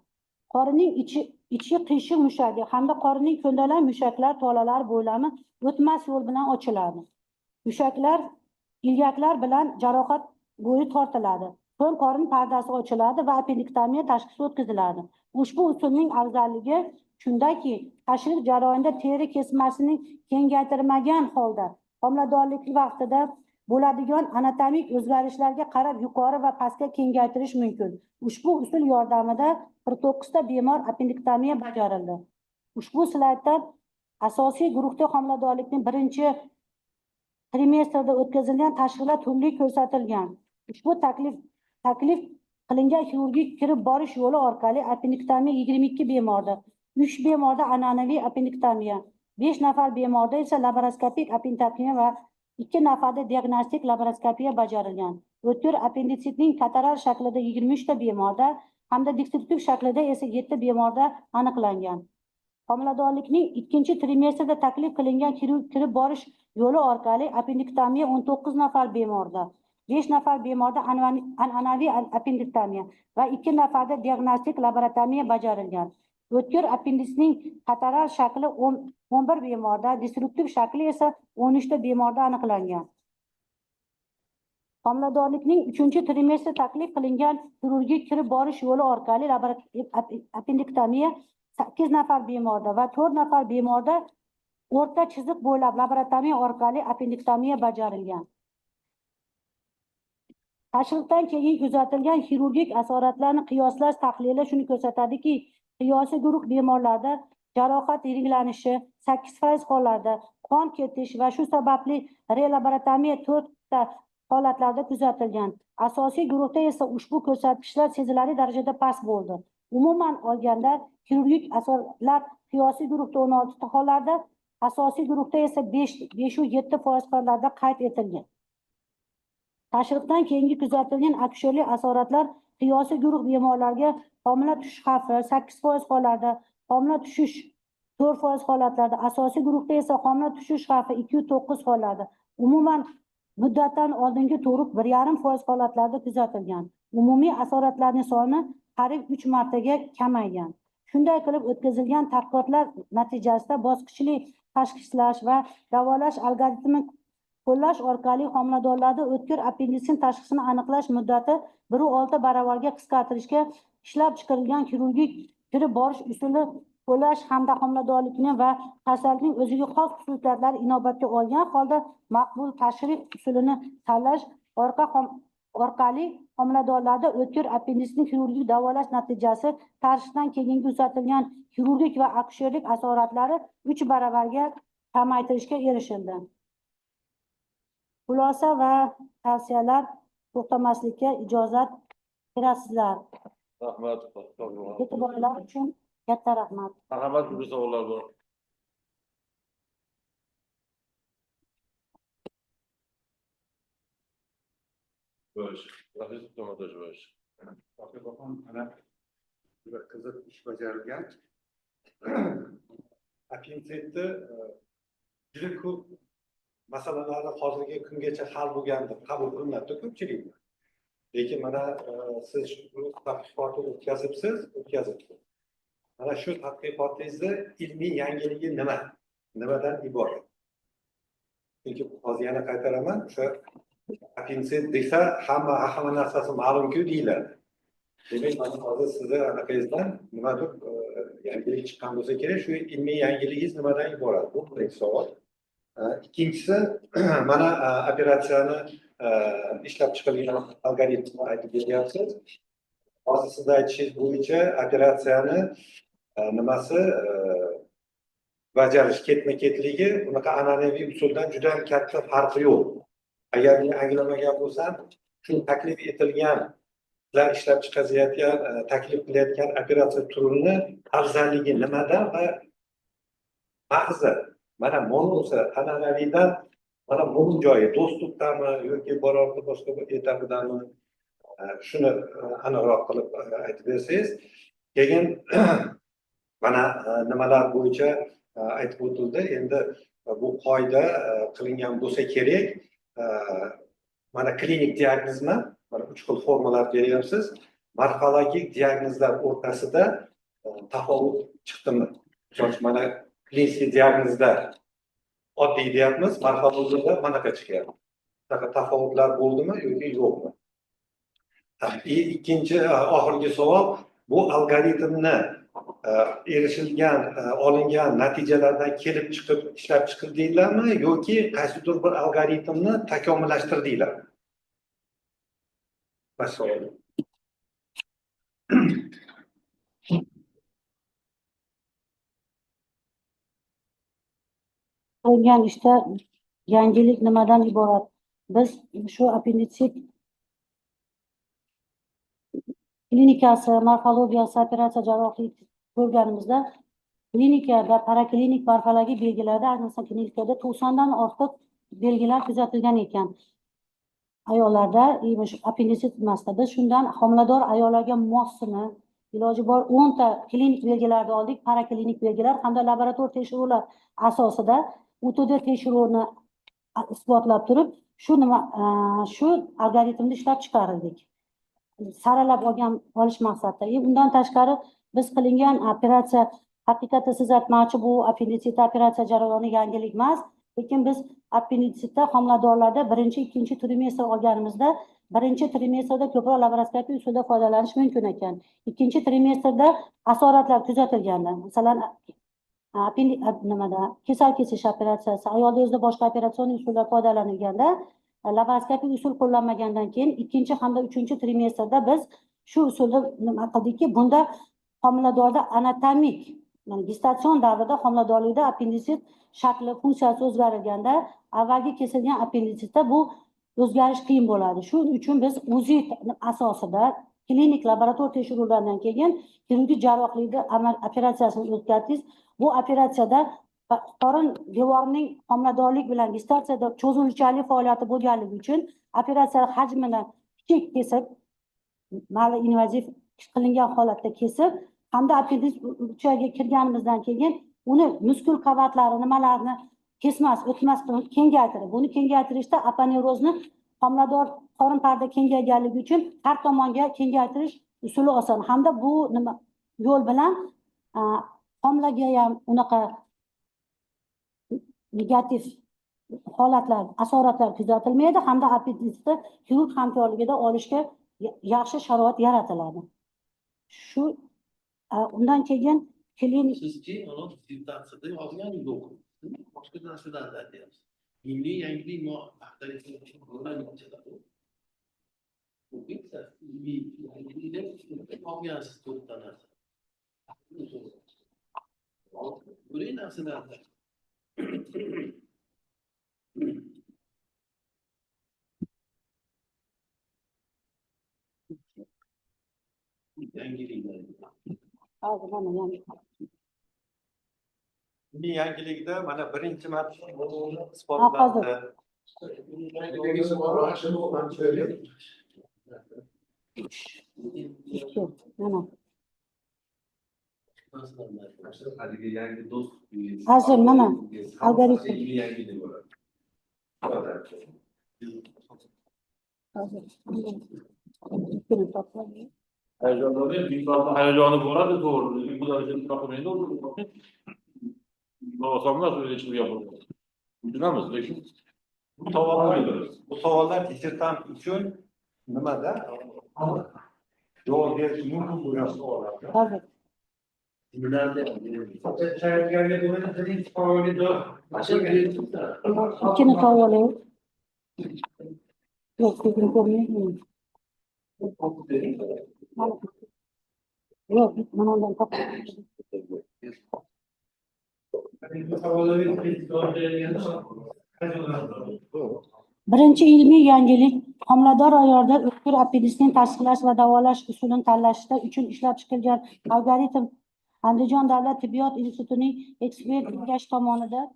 Qorinning ichi qiyshiq mushagi hamda qorinning ko'ndalang mushaklar tolalar bo'lami o'tmas yo'l bilan ochiladi. Mushaklar ilgaklar bilan jarohat bo'yi tortiladi. So'ng qorin pardasi ochiladi va appendektomiya tashxisi o'tkaziladi. Ushbu usulning afzalligi shundaki, tashrih jarayonida teri kesmasining kengaytirilmagan holda homiladorlik vaqtida bo'ladigan anatomik o'zgarishlarga qarab yuqori va pastga kengaytirish mumkin. Ushbu usul yordamida 49 ta bemor appendektomiya bajarildi. Ushbu slaydda asosiy guruhda homiladorlikning birinchi trimestrda o'tkazilgan tashxislar turli ko'rsatilgan. Ushbu taklif qilingan xirurgik kirib borish yo'li orqali appendektomiya 22 bemorda, 3 bemorda an'anaviy appendektomiya, 5 nafar bemorda esa laparoskopik appendektomiya va 2 nafarda diagnostik laparoskopiya bajarilgan. O'tkir appenditsitning kataral shaklida 23 ta bemorda hamda destruktiv shaklida esa 7 bemorda aniqlangan. Homiladorlikning ikkinchi trimestrda taklif qilingan xirurgik kirib borish yo'li orqali appendektomiya 19 nafar bemorda, 5 nafar bemorda an'anaviy appendektomiya va 2 nafarda diagnostik laparotomiya bajarilgan. O'tkir appenditsning kataral shakli 11 bemorda, destruktiv shakli esa 13 ta bemorda aniqlangan. Homiladorlikning 3-trimestrda taklif qilingan xirurgik kirib borish yo'li orqali appendektomiya 8 nafar bemorda va 4 nafar bemorda o'rta chiziq bo'ylab laparotomiya orqali appendektomiya bajarilgan. Tashrihdan keyin kuzatilgan xirurgik asoratlarni qiyoslash tahlili shuni ko'rsatadiki, qiyosiy guruh bemorlarda jarohat yiringlanishi 8% hollarda, qon ketish va shu sababli relaparotomiya 4 ta holatlarda kuzatilgan. Asosiy guruhda esa ushbu ko'rsatkichlar sezilarli darajada past bo'ldi. Umuman olganda, xirurgik asoratlar qiyosiy guruhda 16 ta hollarda, asosiy guruhda esa 5-7% hollarda qayd etilgan. Tashrihdan keyingi kuzatilgan aksiyonli asoratlar qiyosiy guruh bemorlarga homila tushish xavfi 8% hollarda, homila tushish 4% holatlarda, asosiy guruhda esa homila tushish xavfi 2-9 hollarda. Umuman muddatdan oldingi tug'ruq 1,5% holatlarda kuzatilgan. Umumiy asoratlarning soni qariyb 3 martaga kamaygan. Shunday qilib o'tkazilgan tadqiqotlar natijasida bosqichli tashxislash va davolash algoritmini qo'llash orqali homiladorlarda o'tkir appenditsin tashxisini aniqlash muddati 1,6 baravarga qisqartirishga ishlab chiqarilgan xirurgik kirib borish usuli qo'llash hamda homiladorlikni va kasallikning o'ziga xos xususiyatlari inobatga olgan holda maqbul tashrih usulini tanlash orqali homiladorlarda o'tkir appenditsni xirurgik davolash natijasi tashrihdan keyin kuzatilgan xirurgik va aksiyonlik asoratlari 3 baravarga kamaytirishga erishildi. Xulosa va tavsiyalar to'xtamaslikka ijozat berasizlar. Rahmat. E'tiborlar uchun katta rahmat. Marhamat, bu savollar bor. Juda qiziq ish bajarilgan. Appenditni juda ko'p masalalarni hozirgi kungacha hal bo'lgan deb qabul qilinadi ko'pchilik. Lekin mana siz shu tadqiqotni o'tkazibsiz. Mana shu tadqiqotingizda ilmiy yangiligi nima? Nimadan iborat? Chunki hozir yana qaytaraman, o'sha appenditsit desa hamma narsasi ma'lum-ku deyiladi. Demek mana hozir sizni anaqangizdan nimadir yangilik chiqqan bo'lsa kerak, shu ilmiy yangiligingiz nimadan iborat? Bu birinchi savol. Ikkinchisi, mana operatsiyani ishlab chiqilgan algoritmni aytib beryapsiz. Hozir siz aytishingiz bo'yicha operatsiyani nimasi bajarish ketma-ketligi bunaqa an'anaviy usuldan juda ham katta farqi yo'q. Agar men anglamagan bo'lsam, shu taklif etilgan sizlar ishlab chiqarayotgan, taklif qilayotgan operatsiya turini afzalligi nimada va mag'zi mana monosi an'anaviydan mana bu joyi do'stlikdami yoki birorta boshqa bir etapidami, shuni aniqroq qilib aytib bersangiz. Keyin mana nimalar bo'yicha aytib o'tildi. Endi bu qoida qilingan bo'lsa kerak. Mana klinik diagnozma, mana 3 xil formalar beryapsiz. Morfologik diagnozlar o'rtasida tafovut chiqdimi? Mana klinik diagnozda oddiy deyapmiz, morfologiyada manaqa chiqyapti. Bunaqa tafovutlar bo'ldimi yoki yo'qmi? Ikkinchi oxirgi savol, bu algoritmni erishilgan, olingan natijalardan kelib chiqib ishlab chiqildinglarmi yoki qaysidir bir algoritmni takomillashtirdinglarmi? Bas savol. Qilingan ishda yangilik nimadan iborat? Biz shu appenditsit klinikasi, morfologiyasi, operatsiya jarrohlik ko'rganimizda klinika va paraklinik morfologik belgilarda, ayniqsa klinikada 90 dan ortiq belgilar kuzatilgan ekan. Ayollarda appenditsit emasda biz shundan homilador ayollarga mossini iloji bor 10 ta klinik belgilarni oldik, paraklinik belgilar hamda laborator tekshiruvlar asosida UTD tekshiruvini isbotlab turib, shu algoritmni ishlab chiqardik. Saralab olish maqsadida. Undan tashqari biz qilingan operatsiya haqiqatda siz aytmoqchi bu appenditsit operatsiya jarayoni yangilik emas, lekin biz appenditsitda homiladorlarda birinchi, ikkinchi trimestr olganimizda birinchi trimestrda ko'proq laparoskopiya usulida foydalanish mumkin ekan. Ikkinchi trimestrda asoratlar kuzatilganda, masalan, kesal kesish operatsiyasi, ayolda o'zida boshqa operatsion usullar foydalanilganda, laparoskopik usul qo'llanmagandan keyin ikkinchi hamda uchinchi trimestrda biz shu usulni nima qildikki, bunda homiladorda anatomik, ya'ni gestatsion davrida homiladorlikda appenditsit shakli, funksiyasi o'zgarilganda, avvalgi kesilgan appenditsitda bu o'zgarish qiyin bo'ladi. Shuning uchun biz UZI asosida klinik laborator tekshiruvlardan keyin xirurgik jarrohlikda operatsiyasini o'tkazdik. Bu operatsiyada qorin devorining homiladorlik bilan gestatsiyada cho'ziluvchanlik faoliyati bo'lganligi uchun operatsiya hajmini kichik kesib, mali invaziv qilingan holatda kesib, hamda appenditsit joyiga kirganimizdan keyin uni muskul qavatlari nimalarni kesmas, o'tmas qilib kengaytirib, buni kengaytirishda aponeurozni homilador qorin parda kengayganligi uchun har tomonga kengaytirish usuli oson. Hamda bu nima yo'l bilan homilaga ham unaqa negativ holatlar, asoratlar kuzatilmaydi hamda appenditsitni xirurg hamkorligida olishga yaxshi sharoit yaratiladi. Shu undan keyin klinik Sizki ona disertatsiyada yozgan yo'q. Boshqa narsalarni aytyapsiz. Milliy yangilik bu bitta milliy yangilikda olgansiz to'rtta narsa. Bular narsalarda yangiliklar. Yangilikda mana birinchi marta isbotlandi. Haligi yangi do'st. Hozir mana algoritm. Yangilik bo'ladi. Hayajoni bo'ladi, to'g'ri. Bu darajada topmaydi. Osonmas o'ylashni yapadi. Tushunamiz, lekin Bu savollar dissertant uchun nimada? javob berish mumkin bo'lgan savollarga. Hozir. Ikkini savoli. Yo'q, ko'zim ko'rmayapti. Yo'q, mana undan Birinchi ilmiy yangilik homilador ayolda o'tkir appenditsni tashxislash va davolash usulini tanlashda uchun ishlab chiqilgan algoritm Andijon davlat tibbiyot institutining ekspert kengashi tomonidan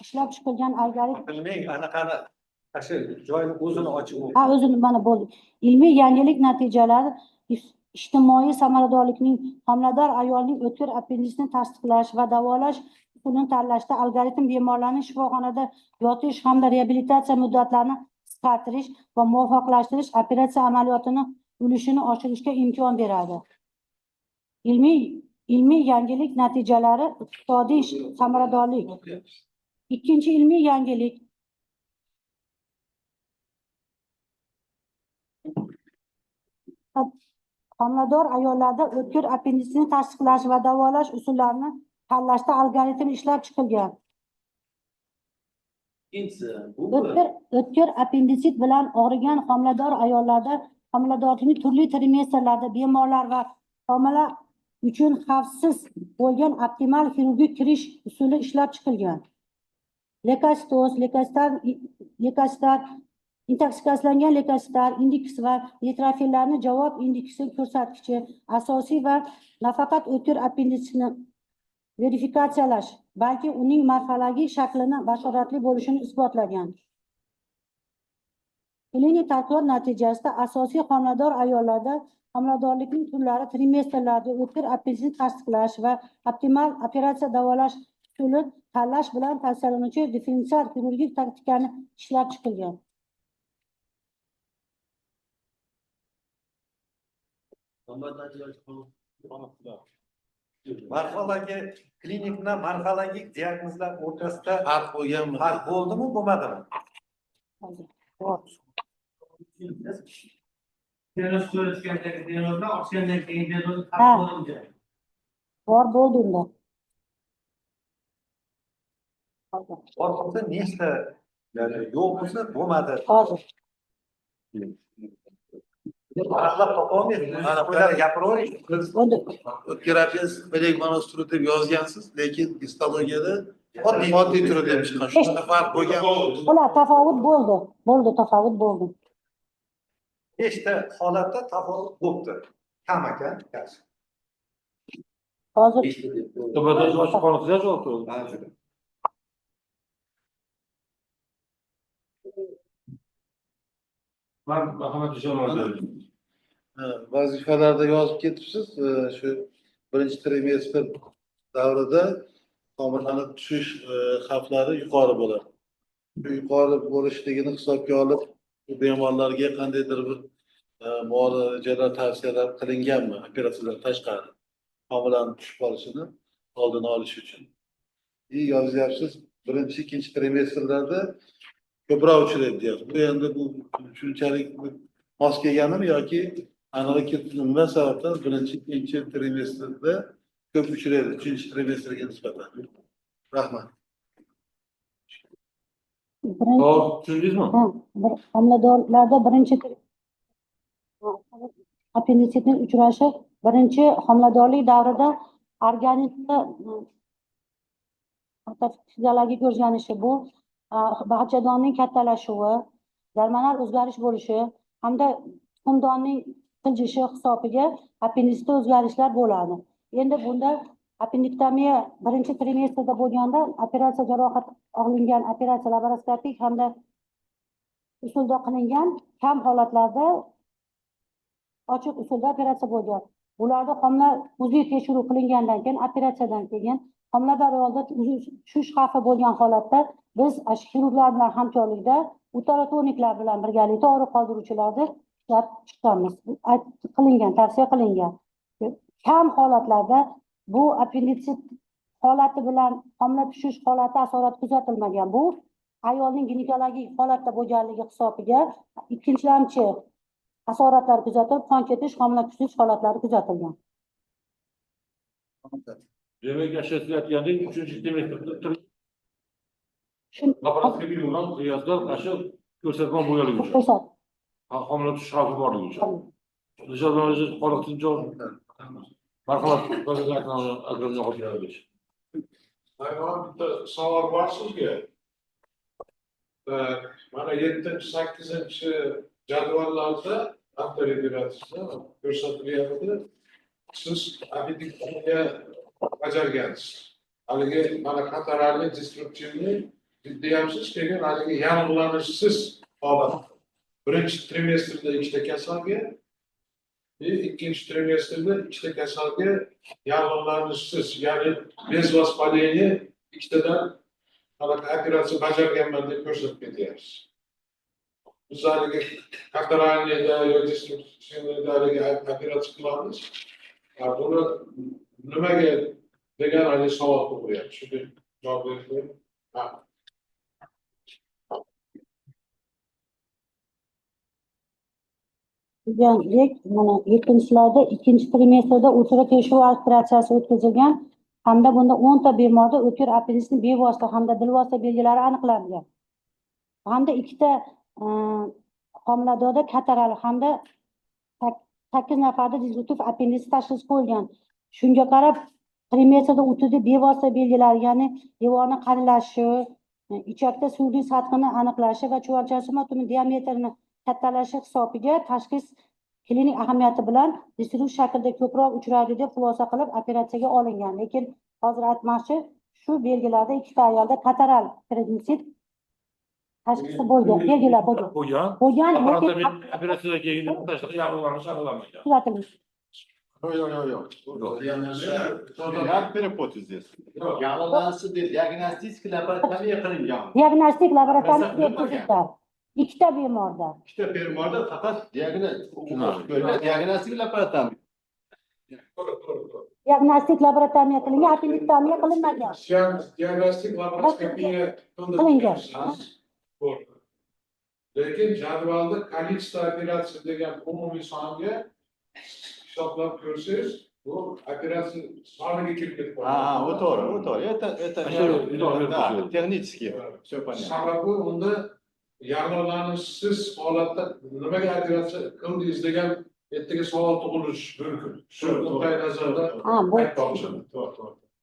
ishlab chiqilgan algoritm Bilmang, anaqani shu joyni o'zini ochib Ha, o'zini mana bo'ldi. Ilmiy yangilik natijalari ijtimoiy samaradorlikning homilador ayolning o'tkir appenditsni tasdiqlash va davolash usulini tanlashda algoritm bemorlarning shifoxonada yotish hamda reabilitatsiya muddatlarini qisqartirish va muvofiqlashtirish operatsiya amaliyotini ulushini oshirishga imkon beradi. Ilmiy yangilik natijalari iqtisodiy samaradorlik. Ikkinchi ilmiy yangilik homilador ayollarda o'tkir appenditsni tasdiqlash va davolash usullarini tanlashda algoritm ishlab chiqilgan. O'tkir appenditsit bilan og'rigan homilador ayollarda homiladorlikning turli trimestrlarida bemorlar va homila uchun xavfsiz bo'lgan optimal xirurgik kirish usuli ishlab chiqilgan. Leukostoz, leukostar, intoksikasiyalangan leukostar indeks va nitrofillarni javob indeksi ko'rsatkichi asosiy va nafaqat o'tkir appenditsni verifikatsiyalash, balki uning marhalaviy shaklini bashoratli bo'lishini isbotlagan. Klinik tadqiqot natijasida asosiy homilador ayollarda homiladorlikning turlari trimestrlarda o'tkir appenditsni tasdiqlash va optimal operatsiya davolash usuli tanlash bilan tavsiyalanuvchi differensial xirurgik taktikani ishlab chiqilgan. marhalaga klinik bilan marhalagik diagnozlar o'rtasida Farq bo'lganmi? farq bo'ldimi, bo'lmadimi? Bor bo'ldi unda. Bor bo'lsa nechta, ya'ni yo'q bo'lsa bo'lmadi. Hozir. Aniqlab topolmaysiz. Mana bular gapiravering. Bo'ldi. O'tkir appendits belegmanostur deb yozgansiz, lekin histologiyada oddiy turida ham chiqqan. Shunda farq bo'lganmi? Ular tafovut bo'ldi. Bo'ldi, tafovut bo'ldi. Nechta holatda tafovut bo'ldi? Kam ekan. Hozir Tibbiy oshxonasida javob berdi. Marhamat, ishonmadim. Vazifalarda yozib ketibsiz, shu birinchi trimestr davrida tomirlarni tushish xavflari yuqori bo'ladi. Shu yuqori bo'lishligini hisobga olib, bu bemorlarga qandaydir bir muolajalar tavsiyalar qilinganmi, operatsiyalar tashqari homilani tushib qolishini oldini olish uchun. Yozyapsiz, birinchi, ikkinchi trimestrlarda ko'proq uchraydi deyapsiz. Bu endi bu shunchalik mos kelganimi yoki aniq nima sababdan birinchi, ikkinchi trimestrda ko'p uchraydi, uchinchi trimestrga nisbatan? Rahmat. Tushundingizmi? homiladorlarda birinchi appenditsitning uchrashi birinchi homiladorlik davrida organizmda fiziologik o'zgarishi bu bachadonning kattalashuvi, gormonal o'zgarish bo'lishi hamda tuxumdonning siljishi hisobiga appenditsda o'zgarishlar bo'ladi. Endi bunda appendektomiya birinchi trimestrda bo'lganda operatsiya jarohat olingan operatsiya laparoskopik hamda usulda qilingan, kam holatlarda ochiq usulda operatsiya bo'lgan. Bularda homila uzviy tekshiruv qilingandan keyin operatsiyadan keyin homilador ayolda tushish xavfi bo'lgan holatda biz xirurglar bilan hamkorlikda ultratoniklar bilan birgalikda og'riq qoldiruvchilarni ishlab chiqamiz. Qilingan, tavsiya qilingan. Kam holatlarda bu appenditsit holati bilan homila tushish holati asorat kuzatilmagan. Bu ayolning ginekologik holatda bo'lganligi hisobiga ikkinchilamchi asoratlar kuzatilib, qon ketish, homila kuzish holatlari kuzatilgan. Demak, yashatilayotganda 3-semestrda Shun- laparoskopiya bilan qiyoslar qancha ko'rsatma bo'lganligi uchun. Ko'rsat. Homila tush xavfi borligi uchun. Dışarıdan holatini javob. Marhamat, Akramjon Xotirovich. Mana bitta savol bor sizga. Mana 7-8 jadvallarda avtorizatsiya ko'rsatilyapti. Siz abituriga bajargansiz. Haligi mana qatorali destruktivni deyapsiz, keyin haligi yallig'lanishsiz holat. Birinchi trimestrda ikkita kasalga, ikkinchi trimestrda ikkita kasalga yallig'lanishsiz, ya'ni bez vоспаление ikkitadan operatsiya bajarganman deb ko'rsatib ketyapsiz. Biz haligi kataralniyada yoki destruktivniyada operatsiya qilamiz. Buni nimaga degan haligi savol tug'ilyapti. Shunga javob berib. Degandek, mana 7-slarda ikkinchi trimestrda o'tkir teshuv operatsiyasi o'tkazilgan hamda bunda 10 ta bemorda o'tkir appenditsning bevosita hamda bilvosita belgilari aniqlangan. Hamda ikkita homiladorda kataral hamda 8 nafarda destruktiv appendits tashxisi qo'yilgan. Shunga qarab trimestrda o'tida bevosita belgilar, ya'ni devorni qarilashi, ichakda suvning sathini aniqlashi va chuvalchasima tumi diametrini kattalashi hisobiga tashxis klinik ahamiyati bilan destruktiv shaklda ko'proq uchraydi deb xulosa qilib operatsiyaga olingan. Lekin hozir aytmoqchi, shu belgilarda ikkita ayolda kataral appenditsit tashxisi bo'lgan, belgilar bo'lgan. Bo'lgan, lekin Operatsiyadan keyin yallig'lanish aniqlanmagan. kuzatilgan. Как перепот здесь? Yallig'lanishi diagnostik laboratoriya qilingan. Diagnostik laboratoriyaga o'tkazilgan. Ikkita bemorda. Ikkita bemorda faqat diagnostik laboratoriya. Diagnostik laboratoriya qilingan, appendektomiya qilinmagan. Diagnostik laparoskopiya Qilingan. Lekin jadvalda kolичество operatsiya degan umumiy songa hisoblab ko'rsangiz, bu operatsiya soniga kirib ketadi. O to'g'ri, o to'g'ri. Это технически. Все понятно. Sababi unda yallig'lanishsiz holatda nimaga operatsiya qildingiz degan ertaga savol tug'ilishi mumkin. Shu nuqtai nazarda Bu aytmoqchiman.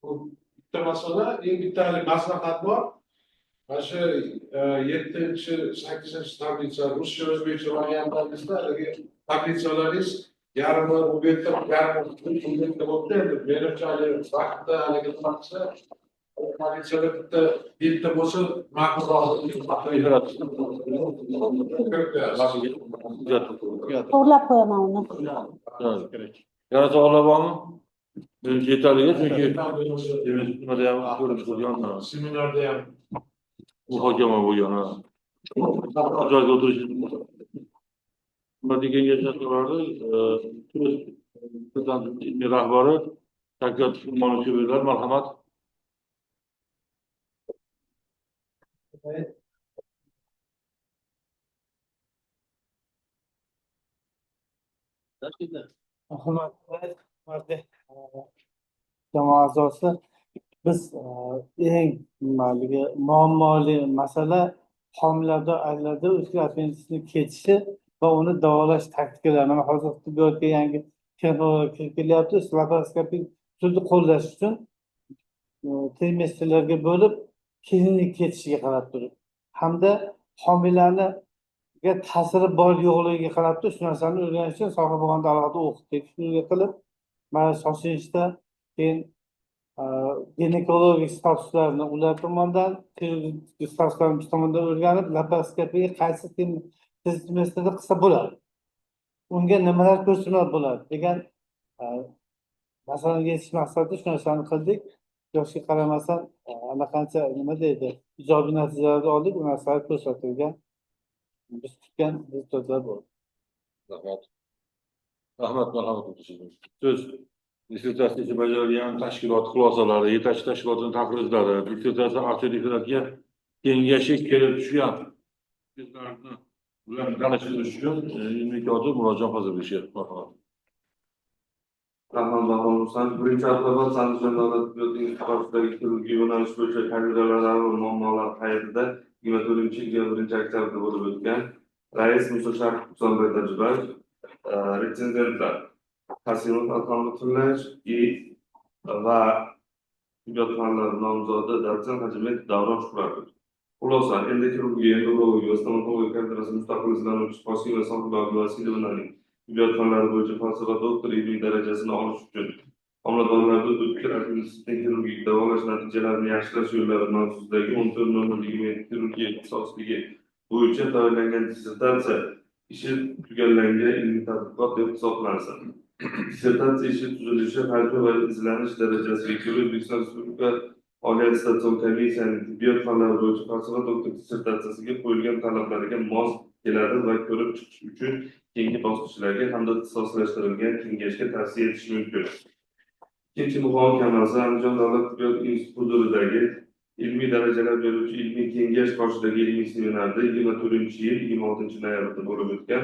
Bu bitta masala, bitta maslahat bor. Mana shu 7-8 tablitsa ruscha o'zbekcha variantlaringizda tablitsalaringiz yarmi bu yerda yarmi bu yerda bo'ldi. Menimcha vaqtda haligi qilsa tablitsalar bitta bo'lsa ma'qulroq. to'g'irlab qo'yaman uni. Yana savollar bormi? Yetarli, chunki nimada ham ko'rib turgan Seminarda ham muhokama bo'lgan. Joyga o'tirish. Mardigan yashashlarni ilmiy rahbari Shavkat Umonovich, marhamat. Hurmatli jamoa a'zosi, biz eng muammoli masala homilador ayollarda o'tkir appenditsning ketishi va uni davolash taktikalari. Mana hozir tibbiyotga yangi texnologiya kirib kelyapti. Laparoskopik usulni qo'llash uchun trimestrlarga bo'lib klinik ketishiga qarab turib hamda homilani ta'siri bor yo'qligiga qarab turib shu narsani o'rganish uchun soha bo'lganda alohida o'qitdik. Shunga qilib mana shoshilinchda keyin ginekologik statuslarni ular tomonidan, chirurgik statuslarni tomonidan o'rganib, laparoskopiya qaysi trimestrda qilsa bo'ladi, unga nimalar ko'rsatilib bo'ladi degan masalaga yetish maqsadida shu narsani qildik. Yoshga qaramasdan allaqancha nima deydi, ijobiy natijalarni oldik, bu narsalar ko'rsatilgan. Biz kutgan rezultatlar bor. Rahmat, marhamat. So'z dissertatsiya bajarilgan tashkilot xulosalari, yetakchi tashkilotning taqrizlari, dissertatsiya aktyorliklarga kengashi kelib tushgan ularni tanishtirish uchun ilmiy kotib murojaat qilishgan. Rahmat Bahromovsan, birinchi avtomat Andijon davlat tibbiyot institutidagi xirurgiya yo'nalish bo'yicha kandidatlararo muammolar hay'atida 24-21 oktyabrda bo'lib o'tgan. Rais Musa Sharif Husanbek Tajibayev, retsenzentlar Qasimov Alhamdulillah va tibbiyot fanlari nomzodi dotsent Hajibek Davron Shuhratov. Xulosa, endokirurgiya, endokrinologiya va stomatologiya kafedrasi mustaqil izlanuvchi Qosimova Sohibova Abdulvasilovnaning tibbiyot fanlari bo'yicha falsafa doktori ilmiy darajasini olish uchun homiladorlarda o'tkir appenditsitni xirurgik davolash natijalarini yaxshilash yo'llari mavzusidagi 14 xirurgiya ixtisosligi bo'yicha tayyorlangan dissertatsiya ishi tugallangan ilmiy tadqiqot deb hisoblansin. Dissertatsiya ishi tuzilishi, hajmi va izlanish darajasiga ko'ra O'zbekiston Respublika Oliy attestatsiyon komissiyaning tibbiyot fanlari bo'yicha falsafa doktor dissertatsiyasiga qo'yilgan talablarga mos keladi va ko'rib chiqish uchun keyingi bosqichlarga hamda ixtisoslashtirilgan kengashga tavsiya etish mumkin. Ikkinchi muhokamasi Andijon davlat tibbiyot institutidagi ilmiy darajalar beruvchi ilmiy kengash qoshidagi ilmiy seminarda 24-yil 26-noyabrda bo'lib o'tgan.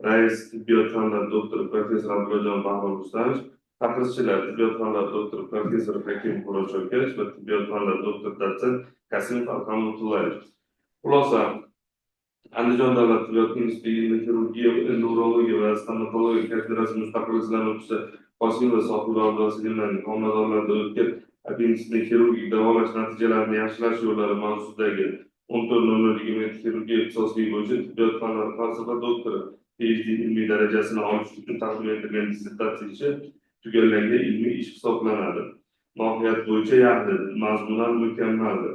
Rais tibbiyot fanlari doktori professor Abdullajon Bahromovich, taqrizchilar tibbiyot fanlari doktori professor Hakim Qo'rochakevich va tibbiyot fanlari doktor dotsent Qasimov Alhamdulillah. Xulosa, Andijon davlat tibbiyot institutidagi xirurgiya, endokrinologiya va stomatologiya kafedrasi mustaqil izlanuvchisi Qosimova Sohibova Abdulvasilovnaning homiladorlarda o'tkir appenditsitni xirurgik davolash natijalarini yaxshilash yo'llari mavzusidagi 14 xirurgiya ixtisosligi bo'yicha tibbiyot fanlari falsafa doktori PhD ilmiy darajasini olish uchun taqdim etilgan dissertatsiya ishi tugallangan ilmiy ish hisoblanadi. Mohiyat bo'yicha yaxlit, mazmunan mukammaldir.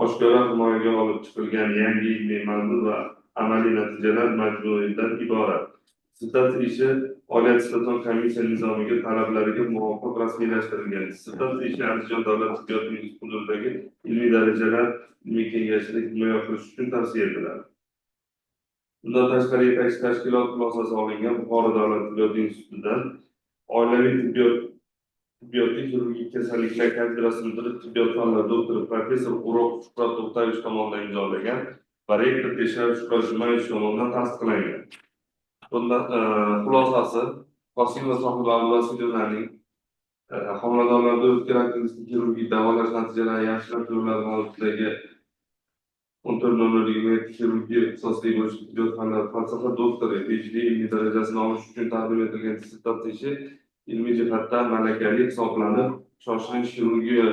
Oshkora himoyaga olib chiqilgan yangi ilmiy mazmun va amaliy natijalar majmuidan iborat. Dissertatsiya ishi Oliy attestatsiyon komissiya nizomiga talablariga muvofiq rasmiylashtirilgan. Dissertatsiya ishi Andijon davlat tibbiyot institutidagi ilmiy darajalar ilmiy kengashida himoya qilish uchun tavsiya etiladi. Bundan tashqari yetakchi tashkilot xulosasi olingan Buxoro davlat tibbiyot institutidan oilaviy tibbiyotga xirurgik kasalliklar kafedrasi mudiri tibbiyot fanlari doktori professor Uroq Shuhrat To'xtayev tomonidan imzolangan va rektor Teshayev Shuhrat Jumayev tomonidan tasdiqlangan. Bundan xulosasi Qosimova Sohibova Abdulvasilovnaning homiladorlarda o'tkir appenditsitni xirurgik davolash natijalari yaxshilash yo'llari mavzusidagi 14 xirurgiya ixtisosligi bo'yicha tibbiyot fanlari falsafa doktori PhD ilmiy darajasini olish uchun taqdim etilgan dissertatsiya ishi ilmiy jihatdan malakali hisoblanib, shoshilinch xirurgiya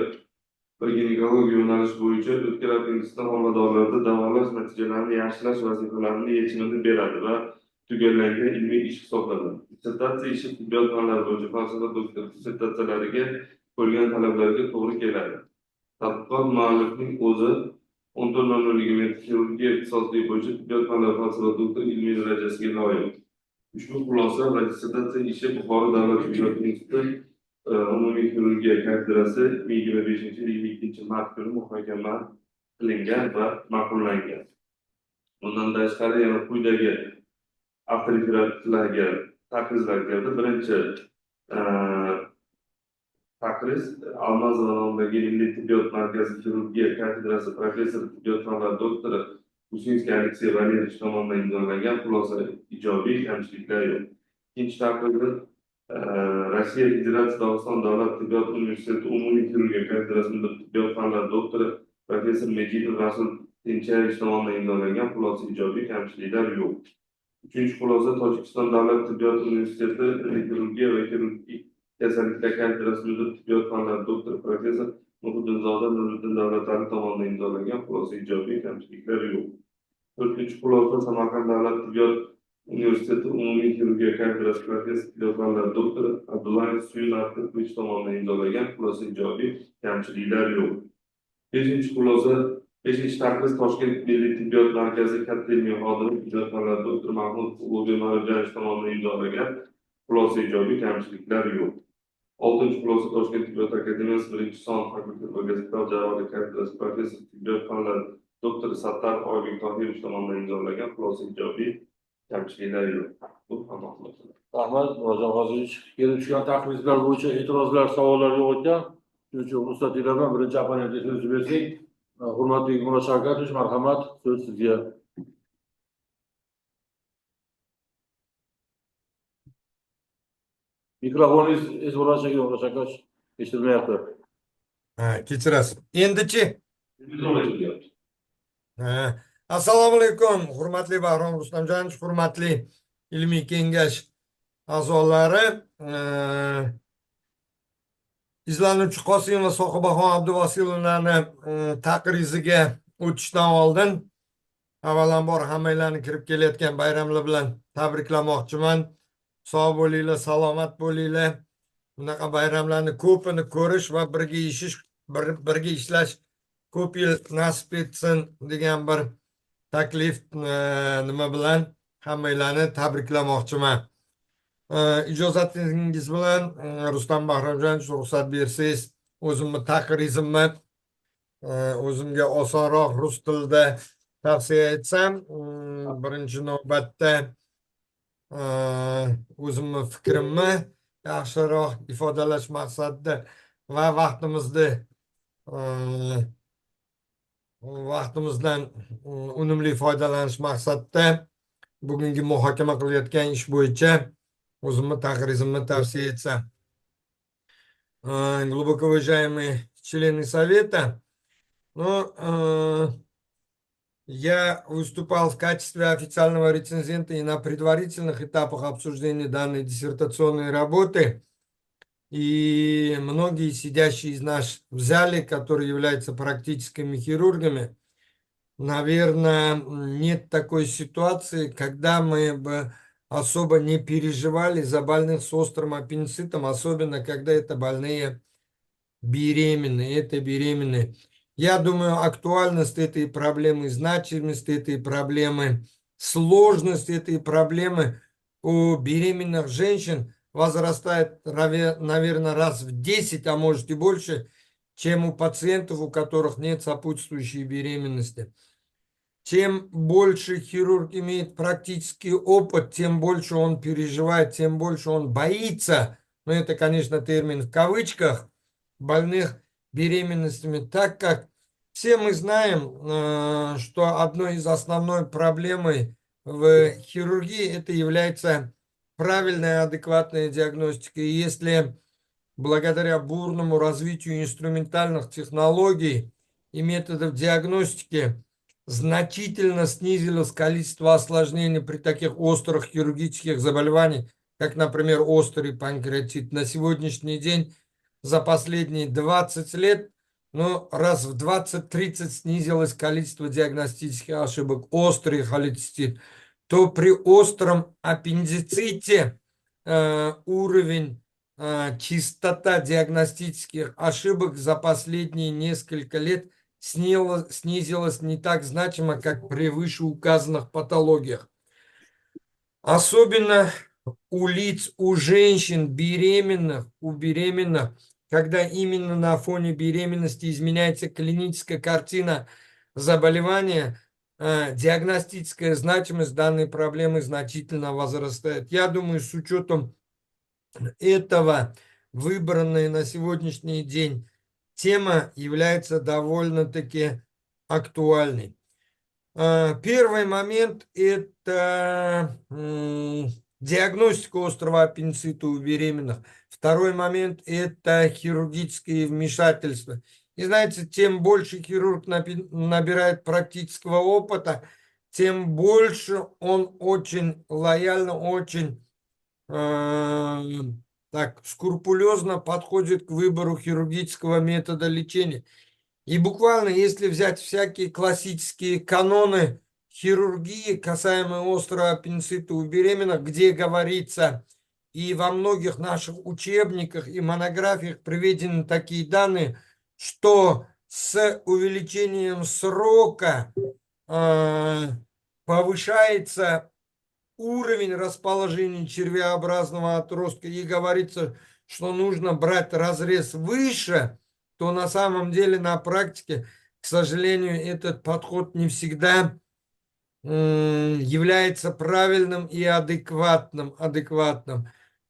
va ginekologiya yo'nalishi bo'yicha o'tkir appenditsitni homiladorlarda davolash natijalarini yaxshilash vazifalarini yechimini beradi va tugallangan ilmiy ish hisoblanadi. Dissertatsiya ishi tibbiyot fanlari bo'yicha falsafa doktor dissertatsiyalariga qo'yilgan talablarga to'g'ri keladi. Tadqiqot muallifining o'zi 14 xirurgiya ixtisosligi bo'yicha tibbiyot fanlari falsafa doktor ilmiy darajasiga loyiq. Ushbu xulosa va dissertatsiya ishi Buxoro davlat tibbiyot instituti umumiy xirurgiya kafedrasi 25-22 kuni muhokama qilingan va ma'qullangan. Bundan tashqari yana quyidagi avtoritetlarga taqrizlar keldi. Birinchi taqriz Almazova nomidagi Milliy tibbiyot markazi xirurgiya kafedrasi professor tibbiyot fanlari doktori Usinskiy Aleksey Valeriyevich tomonidan imzolangan. Xulosa ijobiy, kamchiliklar yo'q. Ikkinchi taqriz Rossiya Federatsiyasi Dog'iston davlat tibbiyot universiteti umumiy xirurgiya kafedrasi tibbiyot fanlari doktori professor Mejidov Rasul Tinchayevich tomonidan imzolangan. Xulosa ijobiy, kamchiliklar yo'q. Uchinchi xulosa Tojikiston davlat tibbiyot universiteti xirurgiya va xirurgik kasalliklar kafedrasi tibbiyot fanlari doktori professor Muhiddinzoda Nuriddin Davlatali tomonidan imzolangan. Xulosa ijobiy, kamchiliklar yo'q. To'rtinchi xulosa Samarqand davlat tibbiyot universiteti umumiy xirurgiya kafedrasi professor tibbiyot fanlari doktori Abdullayev Suyunartovich tomonidan imzolangan. Xulosa ijobiy, kamchiliklar yo'q. Beshinchi taqriz Toshkent milliy tibbiyot markazi katta ilmiy xodimi tibbiyot fanlari doktor Mahmud Ulug'bek tomonidan imzolangan. Xulosa ijobiy, kamchiliklar yo'q. Oltinchi xulosa Toshkent tibbiyot akademiyasi 1-son fakultet va gospital jarrohlik kafedrasi professor tibbiyot fanlari doktor Sattar Oybek Tohirovich tomonidan imzolangan. Xulosa ijobiy, kamchiliklar yo'q. Bu hamma xulosalar. Rahmat, Murojon Hozirich. Kelib tushgan taqrizlar bo'yicha e'tirozlar, savollar yo'q ekan. Shuning uchun ruxsat bilan birinchi opponentga so'z bersak, Hurmatli Murat Shavkatovich, marhamat, so'z sizga. Mikrofoningiz ezbolgan shekilli, Murat Shavkatovich, eshitilmayapti. Kechirasiz. Endichi? Endi Ha. Assalomu alaykum, hurmatli Bahrom Rustamjonovich, hurmatli ilmiy kengash a'zolari. Izlanuvchi Qosim va Sohibaxon Abduvasilovlarni taqriziga o'tishdan oldin avvalambor hammanglarni kirib kelayotgan bayramlar bilan tabriklamoqchiman. Sog' bo'linglar, salomat bo'linglar. Bunaqa bayramlarni ko'pini ko'rish va birga ishlash ko'p yil nasib etsin degan bir taklif nima bilan hammanglarni tabriklamoqchiman. İjozatingiz bilan Rustam Bahromjonovich ruxsat bersangiz, o'zimni taqrizimni o'zimga osonroq rus tilida tavsiya etsam, birinchi navbatda o'zimni fikrimni yaxshiroq ifodalash maqsadida va vaqtimizdan unumli foydalanish maqsadida bugungi muhokama qilayotgan ish bo'yicha o'zimni taqrizimni tavsiya etsam. Глубоко уважаемые члены Совета, я выступал в качестве официального рецензента и на предварительных этапах обсуждения данной диссертационной работы. И многие сидящие из нас в зале, которые являются практическими хирургами, наверное, нет такой ситуации, когда мы бы особо не переживали за больных с острым аппендицитом, особенно когда это больные беременные. Я думаю, актуальность этой проблемы, значимость этой проблемы, сложность этой проблемы у беременных женщин возрастает, наверное, раз в 10, а может и больше, чем у пациентов, у которых нет сопутствующей беременности. Чем больше хирург имеет практический опыт, тем больше он переживает, тем больше он боится, но это, конечно, термин в кавычках, больных беременностями, так как все мы знаем, что одной из основной проблемой в хирургии это является правильная адекватная диагностика. И если благодаря бурному развитию инструментальных технологий и методов диагностики значительно снизилось количество осложнений при таких острых хирургических заболеваниях, как, например, острый панкреатит. На сегодняшний день за последние 20 лет, раз в 20-30 снизилось количество диагностических ошибок. Острый холецистит. То при остром аппендиците уровень, частота диагностических ошибок за последние несколько лет снизилась не так значимо, как при вышеуказанных патологиях. Особенно у лиц, у женщин беременных, когда именно на фоне беременности изменяется клиническая картина заболевания, диагностическая значимость данной проблемы значительно возрастает. Я думаю, с учетом этого выбранная на сегодняшний день тема является довольно-таки актуальной. Первый момент – это диагностика острого аппендицита у беременных. Второй момент – это хирургическое вмешательство. И знаете, тем больше хирург набирает практического опыта, тем больше он очень лояльно, очень скрупулезно подходит к выбору хирургического метода лечения. И буквально, если взять всякие классические каноны хирургии, касаемо острого аппендицита у беременных, где говорится, и во многих наших учебниках и монографиях приведены такие данные, что с увеличением срока повышается уровень расположения червеобразного отростка и говорится, что нужно брать разрез выше, то на самом деле на практике, к сожалению, этот подход не всегда является правильным и адекватным.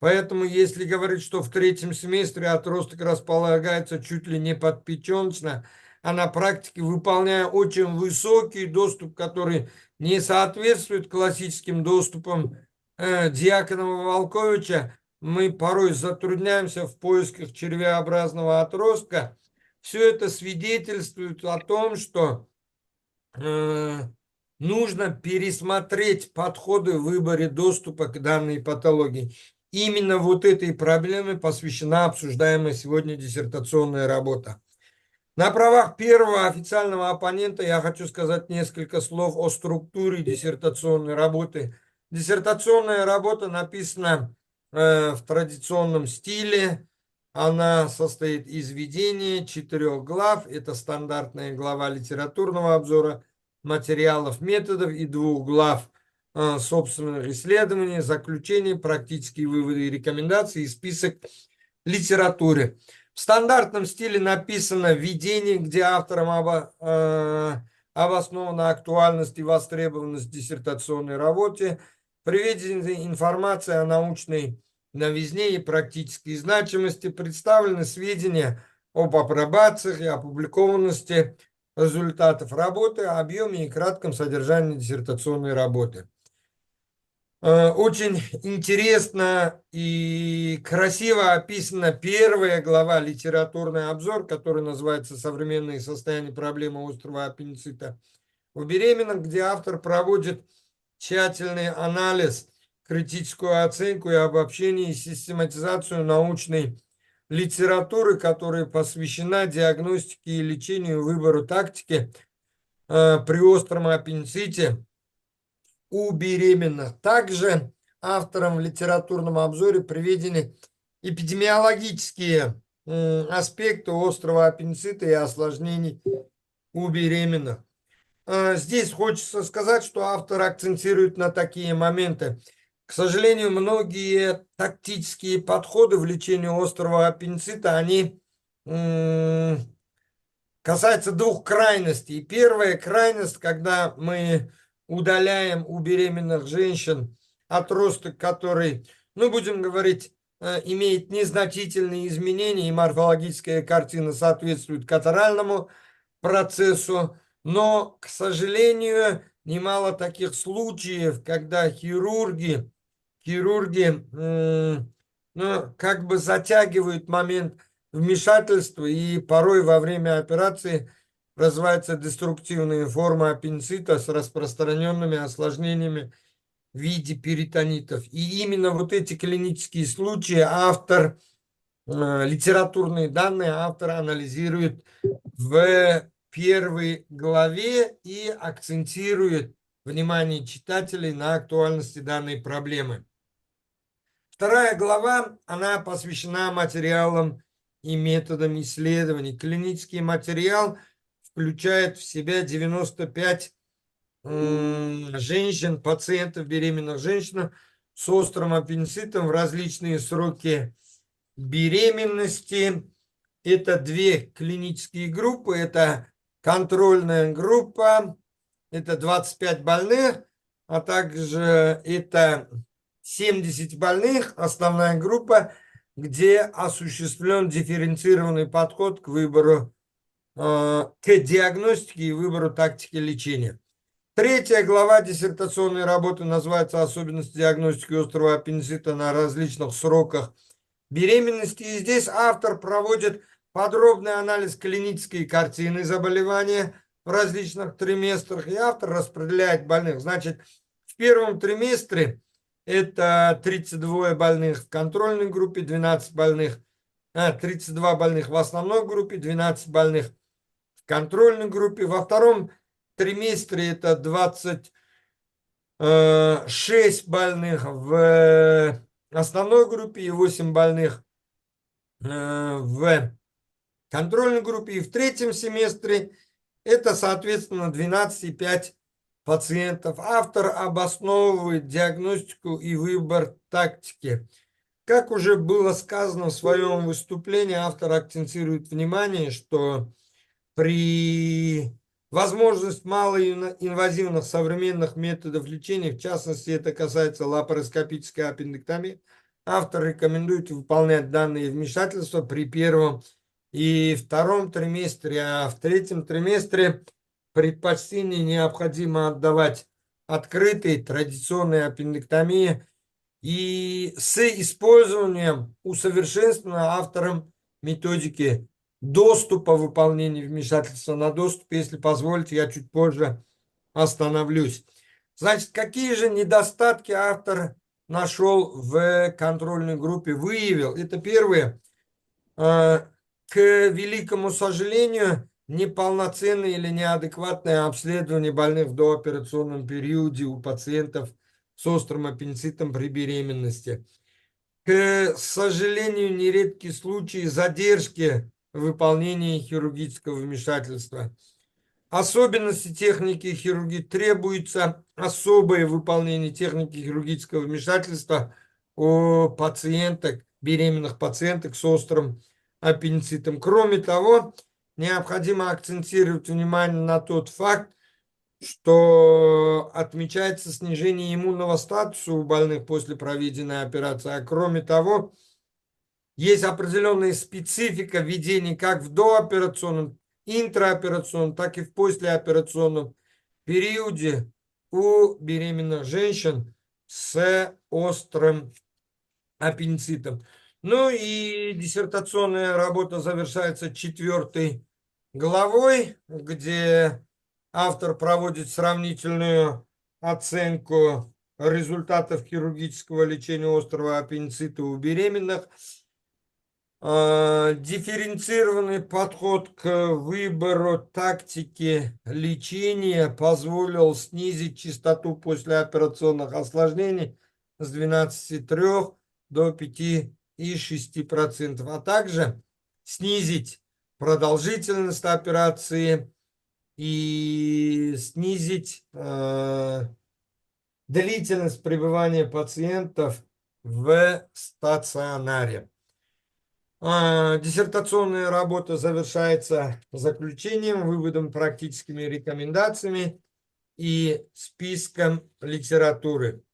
Поэтому, если говорить, что в третьем семестре отросток располагается чуть ли не подпеченочно, а на практике, выполняя очень высокий доступ, который не соответствует классическим доступам Дьяконова Волковича, мы порой затрудняемся в поисках червеобразного отростка. Все это свидетельствует о том, что нужно пересмотреть подходы в выборе доступа к данной патологии. Именно вот этой проблеме посвящена обсуждаемая сегодня диссертационная работа. На правах первого официального оппонента я хочу сказать несколько слов о структуре диссертационной работы. Диссертационная работа написана в традиционном стиле. Она состоит из введения 4 глав. Это стандартная глава литературного обзора материалов, методов и 2 глав собственных исследований, заключений, практические выводы и рекомендации и список литературы. В стандартном стиле написано введение, где автором обоснована актуальность и востребованность диссертационной работы, приведена информация о научной новизне и практической значимости, представлены сведения об апробациях и опубликованности результатов работы, объеме и кратком содержании диссертационной работы. Очень интересно и красиво описана первая глава «Литературный обзор», который называется «Современные состояния проблемы острого аппендицита у беременных», где автор проводит тщательный анализ, критическую оценку и обобщение и систематизацию научной литературы, которая посвящена диагностике и лечению, выбору тактики при остром аппендиците у беременных. Также автором в литературном обзоре приведены эпидемиологические аспекты острого аппендицита и осложнений у беременных. Здесь хочется сказать, что автор акцентирует на такие моменты. К сожалению, многие тактические подходы в лечении острого аппендицита, они касаются 2 крайностей. Первая крайность, когда мы удаляем у беременных женщин отросток, который, ну, будем говорить, имеет незначительные изменения, и морфологическая картина соответствует катаральному процессу. Но, к сожалению, немало таких случаев, когда хирурги как бы затягивают момент вмешательства, и порой во время операции развиваются деструктивные формы аппендицита с распространенными осложнениями в виде перитонитов. И именно вот эти клинические случаи литературные данные автор анализирует в первой главе и акцентирует внимание читателей на актуальности данной проблемы. Вторая глава, она посвящена материалам и методам исследований. Клинический материал включает в себя 95 женщин, пациентов, беременных женщин с острым аппендицитом в различные сроки беременности. Это 2 клинические группы. Это контрольная группа, это 25 больных, а также это 70 больных, основная группа, где осуществлен дифференцированный подход к выбору, к диагностике и выбору тактики лечения. 3 глава диссертационной работы называется «Особенности диагностики острого аппендицита на различных сроках беременности». И здесь автор проводит подробный анализ клинической картины заболевания в различных триместрах, и автор распределяет больных. Значит, в первом триместре это 32 больных в контрольной группе, 32 больных в основной группе, 12 больных в контрольной группе. Во втором триместре это 26 больных в основной группе и 8 больных в контрольной группе. И в 3-м семестре это, соответственно, 12,5 пациентов. Автор обосновывает диагностику и выбор тактики. Как уже было сказано в своем выступлении, автор акцентирует внимание, что при возможности малоинвазивных современных методов лечения, в частности, это касается лапароскопической аппендэктомии, автор рекомендует выполнять данные вмешательства при первом и втором триместре, а в третьем триместре предпочтение необходимо отдавать открытой традиционной аппендэктомии и с использованием усовершенствованной автором методики доступа выполнения вмешательства на доступ. Если позволите, я чуть позже остановлюсь. Значит, какие же недостатки автор нашел в контрольной группе, выявил? Это первое. К великому сожалению, неполноценное или неадекватное обследование больных в дооперационном периоде у пациентов с острым аппендицитом при беременности. К сожалению, нередки случаи задержки выполнения хирургического вмешательства. Особенности техники хирургии требуется особое выполнение техники хирургического вмешательства у пациенток, беременных пациенток с острым аппендицитом. Кроме того, необходимо акцентировать внимание на тот факт, что отмечается снижение иммунного статуса у больных после проведенной операции. А кроме того, есть определенная специфика ведения как в дооперационном, интраоперационном, так и в послеоперационном периоде у беременных женщин с острым аппендицитом. Ну и диссертационная работа завершается 4 главой, где автор проводит сравнительную оценку результатов хирургического лечения острого аппендицита у беременных. Дифференцированный подход к выбору тактики лечения позволил снизить частоту послеоперационных осложнений с 12,3 до 5,6%, а также снизить продолжительность операции и снизить длительность пребывания пациентов в стационаре. Диссертационная работа завершается заключением, выводом практическими рекомендациями и списком литературы.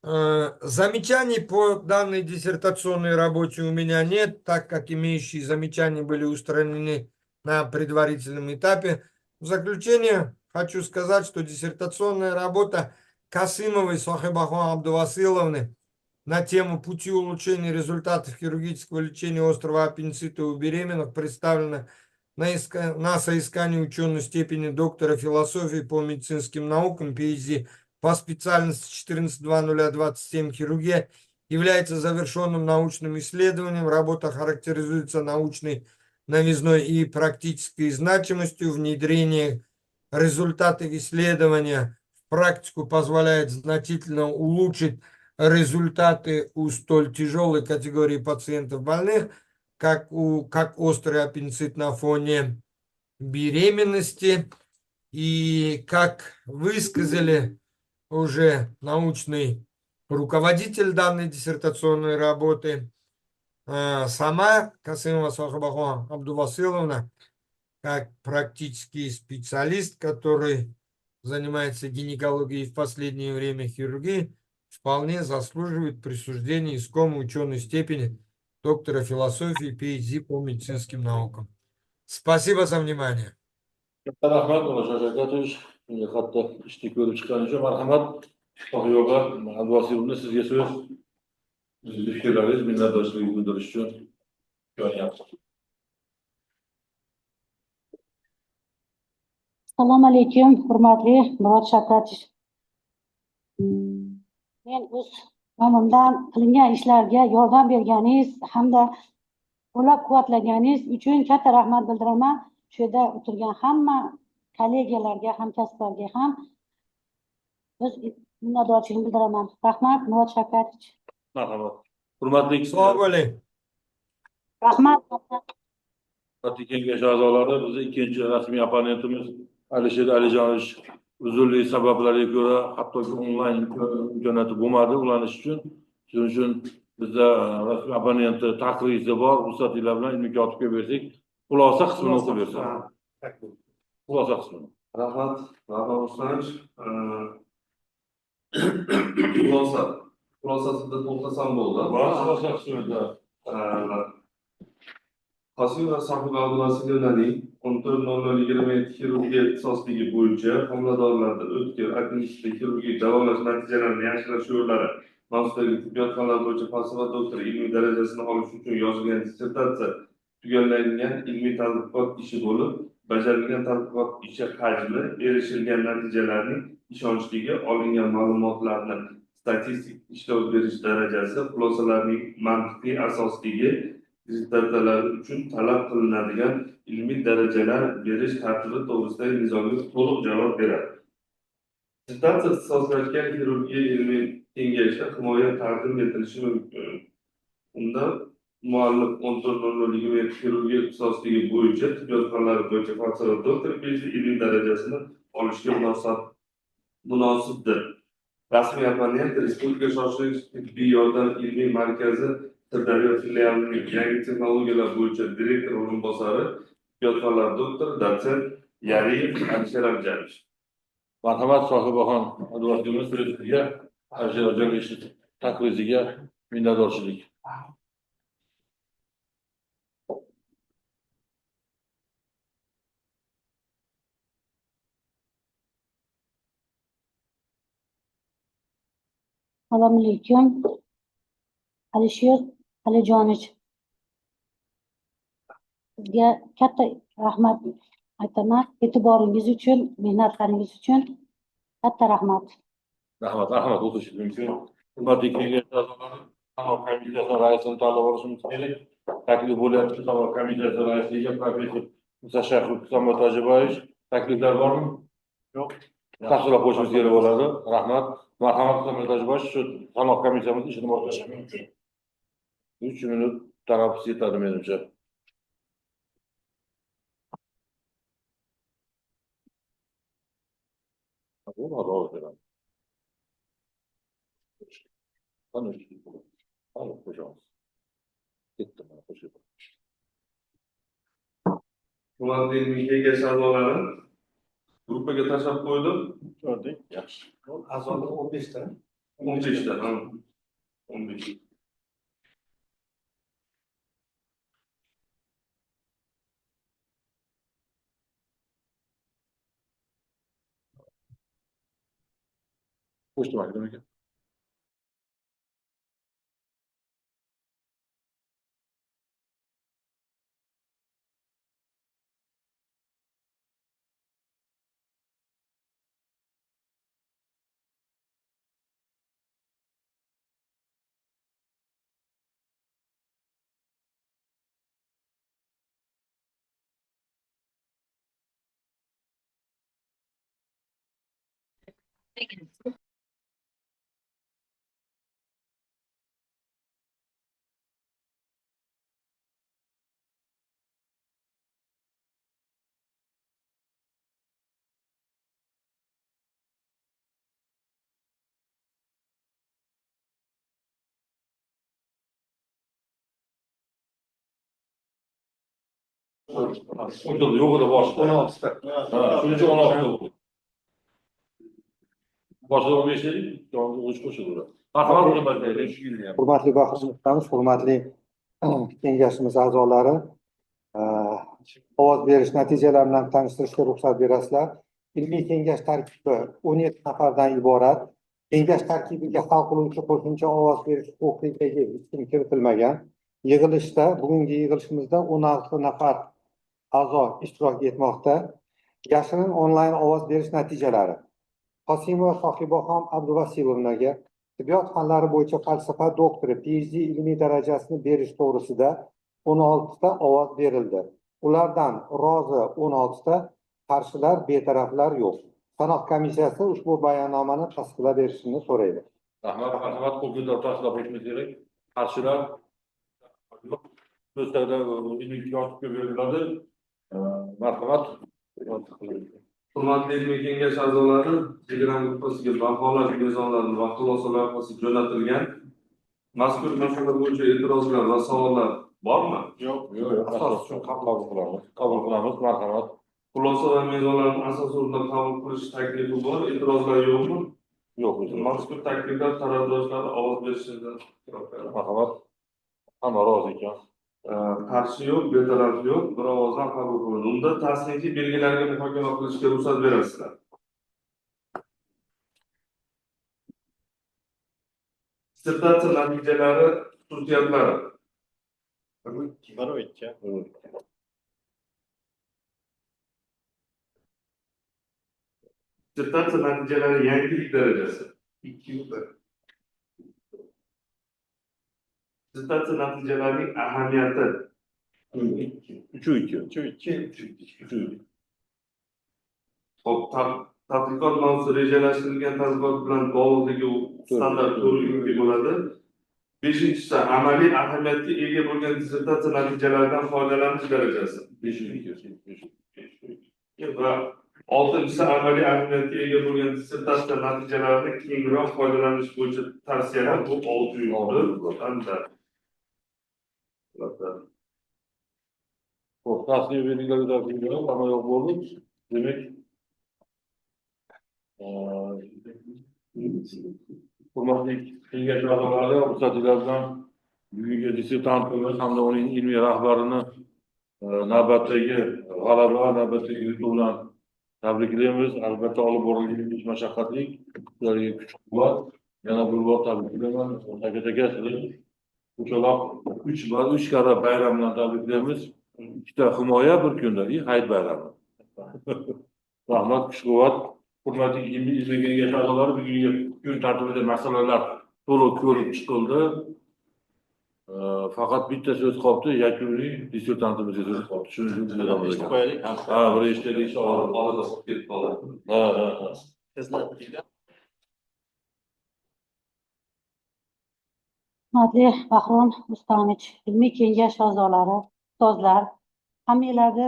Замечаний по данной диссертационной работе у меня нет, так как имеющие замечания были устранены на предварительном этапе. В заключение хочу сказать, что диссертационная работа Касымовой Сохибахон Абдувасиловны на тему пути улучшения результатов хирургического лечения острого аппендицита у беременных представлена на соискание ученой степени доктора философии по медицинским наукам, PhD, по специальности 14.0027 хирургия, является завершенным научным исследованием. Работа характеризуется научной новизной и практической значимостью. Внедрение результатов исследования в практику позволяет значительно улучшить результаты у столь тяжелой категории пациентов больных, как острый аппендицит на фоне беременности. И как высказали уже научный руководитель данной диссертационной работы, сама Касымова Сохибахон Абдувасиловна, как практический специалист, который занимается гинекологией и в последнее время хирургией, вполне заслуживает присуждения искомой ученой степени доктора философии, PhD по медицинским наукам. Спасибо за внимание. Katta rahmat Alisher Shavkatovich. Hatto ishni ko'rib chiqqani uchun marhamat. Shohyoba Abduvasilovna, sizga so'z. Sizning fikrlaringiz, minnatdorchilik bildirish uchun imkoniyat. Assalomu alaykum, hurmatli Murod Shavkatovich. Men o'z nomimdan qilingan ishlarga yordam berganingiz hamda qo'llab-quvvatlaganingiz uchun katta rahmat bildiraman. Shu yerda o'tirgan hamma kollegalarga, hamkasblarga ham o'z minnatdorchiligimni bildiraman. Rahmat, Murod Shavkatovich. Marhamat. Hurmatli Sog' bo'ling. Rahmat. Hurmatli kengash a'zolari, bizning ikkinchi rasmiy opponentimiz Alisher Alijonovich uzrli sabablarga ko'ra hattoki onlayn imkoniyati bo'lmadi ulanish uchun. Shuning uchun bizda rasmiy opponenti taqrizi bor. Ruxsatinglar bilan ilmiy kotibga bersak, xulosa qismini o'qib bersin. Xulosa qismini. Rahmat, Ruslanch. Xulosasida to'xtasam bo'ldi. Xulosa qismida. Qosimov va Sohib Abduvasilovlarning 14.00.27 xirurgiya ixtisosligi bo'yicha homiladorlarda o'tkir appendiksli xirurgik davolash natijalarini yaxshilash yo'llari mavzusidagi tibbiyot fanlari bo'yicha falsafa doktori ilmiy darajasini olish uchun yozilgan dissertatsiya tugallangan ilmiy tadqiqot ishi bo'lib, bajarilgan tadqiqot ishi hajmi, erishilgan natijalarning ishonchligi, olingan ma'lumotlarni statistik ishlov berish darajasi, xulosalarning mantiqiy asosligi, dissertatsiyalar uchun talab qilinadigan ilmiy darajalar berish tartibi to'g'risidagi nizomga to'liq javob beradi. Dissertatsiya ixtisoslashgan xirurgiya ilmiy kengashda himoya taqdim etilishi mumkin. Unda muallif 14.00 xirurgiya ixtisosligi bo'yicha tibbiyot fanlari bo'yicha falsafa doktor PhD ilmiy darajasini olishga munosibdir. Rasmiy amaliyot Respublika shoshilinch tibbiy yordam ilmiy markazi Sirdaryo filialining yangi texnologiyalar bo'yicha direktor o'rinbosari, tibbiyot fanlari doktori, dotsent Yariyev Alisher Abjamov. Marhamat, Sohibaxon advokatimiz prezidentga Alisher Abjamovich taklifiga minnatdorchilik. Assalomu alaykum. Alisher Alijonovich. Sizga katta rahmat aytaman. E'tiboringiz uchun, mehnatlaringiz uchun katta rahmat. Rahmat o'tish mumkin. Hurmatli kengash a'zolari, sanoat komissiyasi raisini tanlab olishimiz kerak. Taklif bo'lyapti sanoat komissiyasi raisiga professor Musashakov Husamot Tojiboyevich. Takliflar bormi? Yo'q. Tafsilot qo'shimiz kerak bo'ladi. Rahmat. Marhamat, Husamot Tojiboyevich, shu sanoat komissiyamiz ishini boshlashi mumkin. 3 minut tanaffus yetadi menimcha. Bo'lmadi, o'zim. Qani qo'shamiz. Ketdi mana qo'shib. Hurmatli ilmiy kengash a'zolari, gruppaga tashlab qo'ydim. Ko'rdik, yaxshi. A'zolar 15 ta. 15 ta, 15. Qo'shdim aka. Qo'shildi, yo'g'ida boshida. 16 ta. Shuncha 16 bo'ldi. Boshida 15 dedik, yonimizga qo'shildi. Marhamat, Hurmatli bahsimiz, hurmatli kengashimiz a'zolari, ovoz berish natijalarini bilan tanishtirishga ruxsat berasizlar. Ilmiy kengash tarkibi 17 nafardan iborat. Kengash tarkibiga hal qiluvchi qo'shimcha ovoz berish huquqiga hech kim kiritilmagan. Yig'ilishda, bugungi yig'ilishimizda 16 nafar a'zo ishtirok etmoqda. Yashirin onlayn ovoz berish natijalari. Qosimova Sohibaxon Abduvasilovnaga tibbiyot fanlari bo'yicha falsafa doktori PhD ilmiy darajasini berish to'g'risida 16 ta ovoz berildi. Ulardan rozi 16 ta, qarshilar, betaraflar yo'q. Sanoat komissiyasi ushbu bayonnomani tasdiqlab berishini so'raydi. Marhamat, qo'lga tasdiqlab qo'yishimiz kerak. Qarshilar so'zlarda ilmiy yozib beriladi. Marhamat. Hurmatli ilmiy kengash a'zolari, Telegram gruppasiga baholash mezonlari va xulosa loyihasi jo'natilgan. Mazkur masala bo'yicha e'tirozlar va savollar bormi? Yo'q. Asos uchun qabul qilamiz. Marhamat. Xulosa va mezonlarni asos o'rnida qabul qilish taklifi bor, e'tirozlar yo'qmi? Yo'q. Mazkur takliflar tarafdorlari ovoz berishida Marhamat. Hamma rozi ekan. qarshi yo'q, betaraf yo'q, bir ovozdan qabul qilindi. Unda tasnifli belgilarga muhokama qilishga ruxsat berasizlar. Dissertatsiya natijalari, xususiyatlari. Dissertatsiya natijalari yangilik darajasi. 2.1. Dissertatsiya natijalarining ahamiyati. 3-2. Hop, tadqiqot mavzusi rejalashtirilgan tadqiqot bilan bog'liqligi standart 4.2 bo'ladi. Beshinchisi, amaliy ahamiyatga ega bo'lgan dissertatsiya natijalaridan foydalanish darajasi. 5.2. Va oltinchisi, amaliy ahamiyatga ega bo'lgan dissertatsiya natijalarini kengroq foydalanish bo'yicha tavsiyalar. Bu 6.1. Xo'p, tasnif belgilarga hamma yo'q bo'ldi. Demak, hurmatli kengash a'zolari, ruxsatinglar bilan bugungi dissertantimiz hamda uning ilmiy rahbarini navbatdagi g'alaba, navbatdagi yutuq bilan tabriklaymiz. Albatta olib borilgan ish mashaqqatli, ularga kuch-quvvat. Yana bir bor tabriklayman. Aka sizlarni o'chaloq 3 karra bayram bilan tabriklaymiz. Ikkita himoya bir kunda, hayit bayrami. Rahmat, kuch-quvvat. Hurmatli ilmiy kengash a'zolari, bugungi kun tartibida masalalar to'liq ko'rib chiqildi. Faqat bitta so'z qoldi, yakuniy dissertantimizga so'z qoldi. Shuni bildiramiz. Ha, bir eshitdik inshaalloh. Hozir ketib qoldi. Ha. Hurmatli Bahrom Rustamich, ilmiy kengash a'zolari, ustozlar, hammanglarga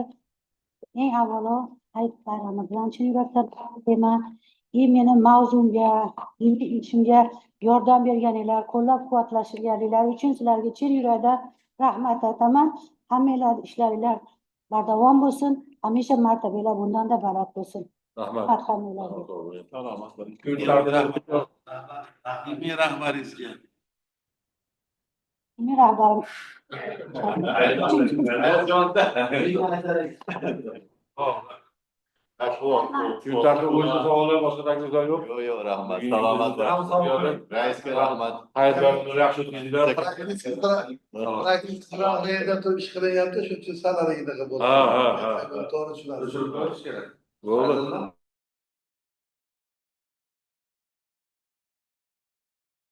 eng avvalo hayit bayrami bilan chin yurakdan tabriklayman. Meni mavzumga, ilmiy ishimga yordam berganinglar, qo'llab-quvvatlashganinglar uchun sizlarga chin yurakdan rahmat aytaman. Hammanglar ishlaringlar bardavom bo'lsin, hamisha martabalar bundan-da baland bo'lsin. Rahmat. Hammanglarga. Kun tartibida ilmiy rahbaringizga. Ilmiy rahbarim. kun tartibi bo'yicha savollar, boshqa takliflar yo'q. Yo'q, rahmat. Salomat bo'ling. Raisga rahmat. Hayit bayramini yaxshi o'tkazinglar. Praktik qayerda turib ish qilyapti, shuning uchun sal aligida bo'ldi. Ha. To'g'ri tushunasiz. O'chirib qo'yish kerak. Bo'ldi.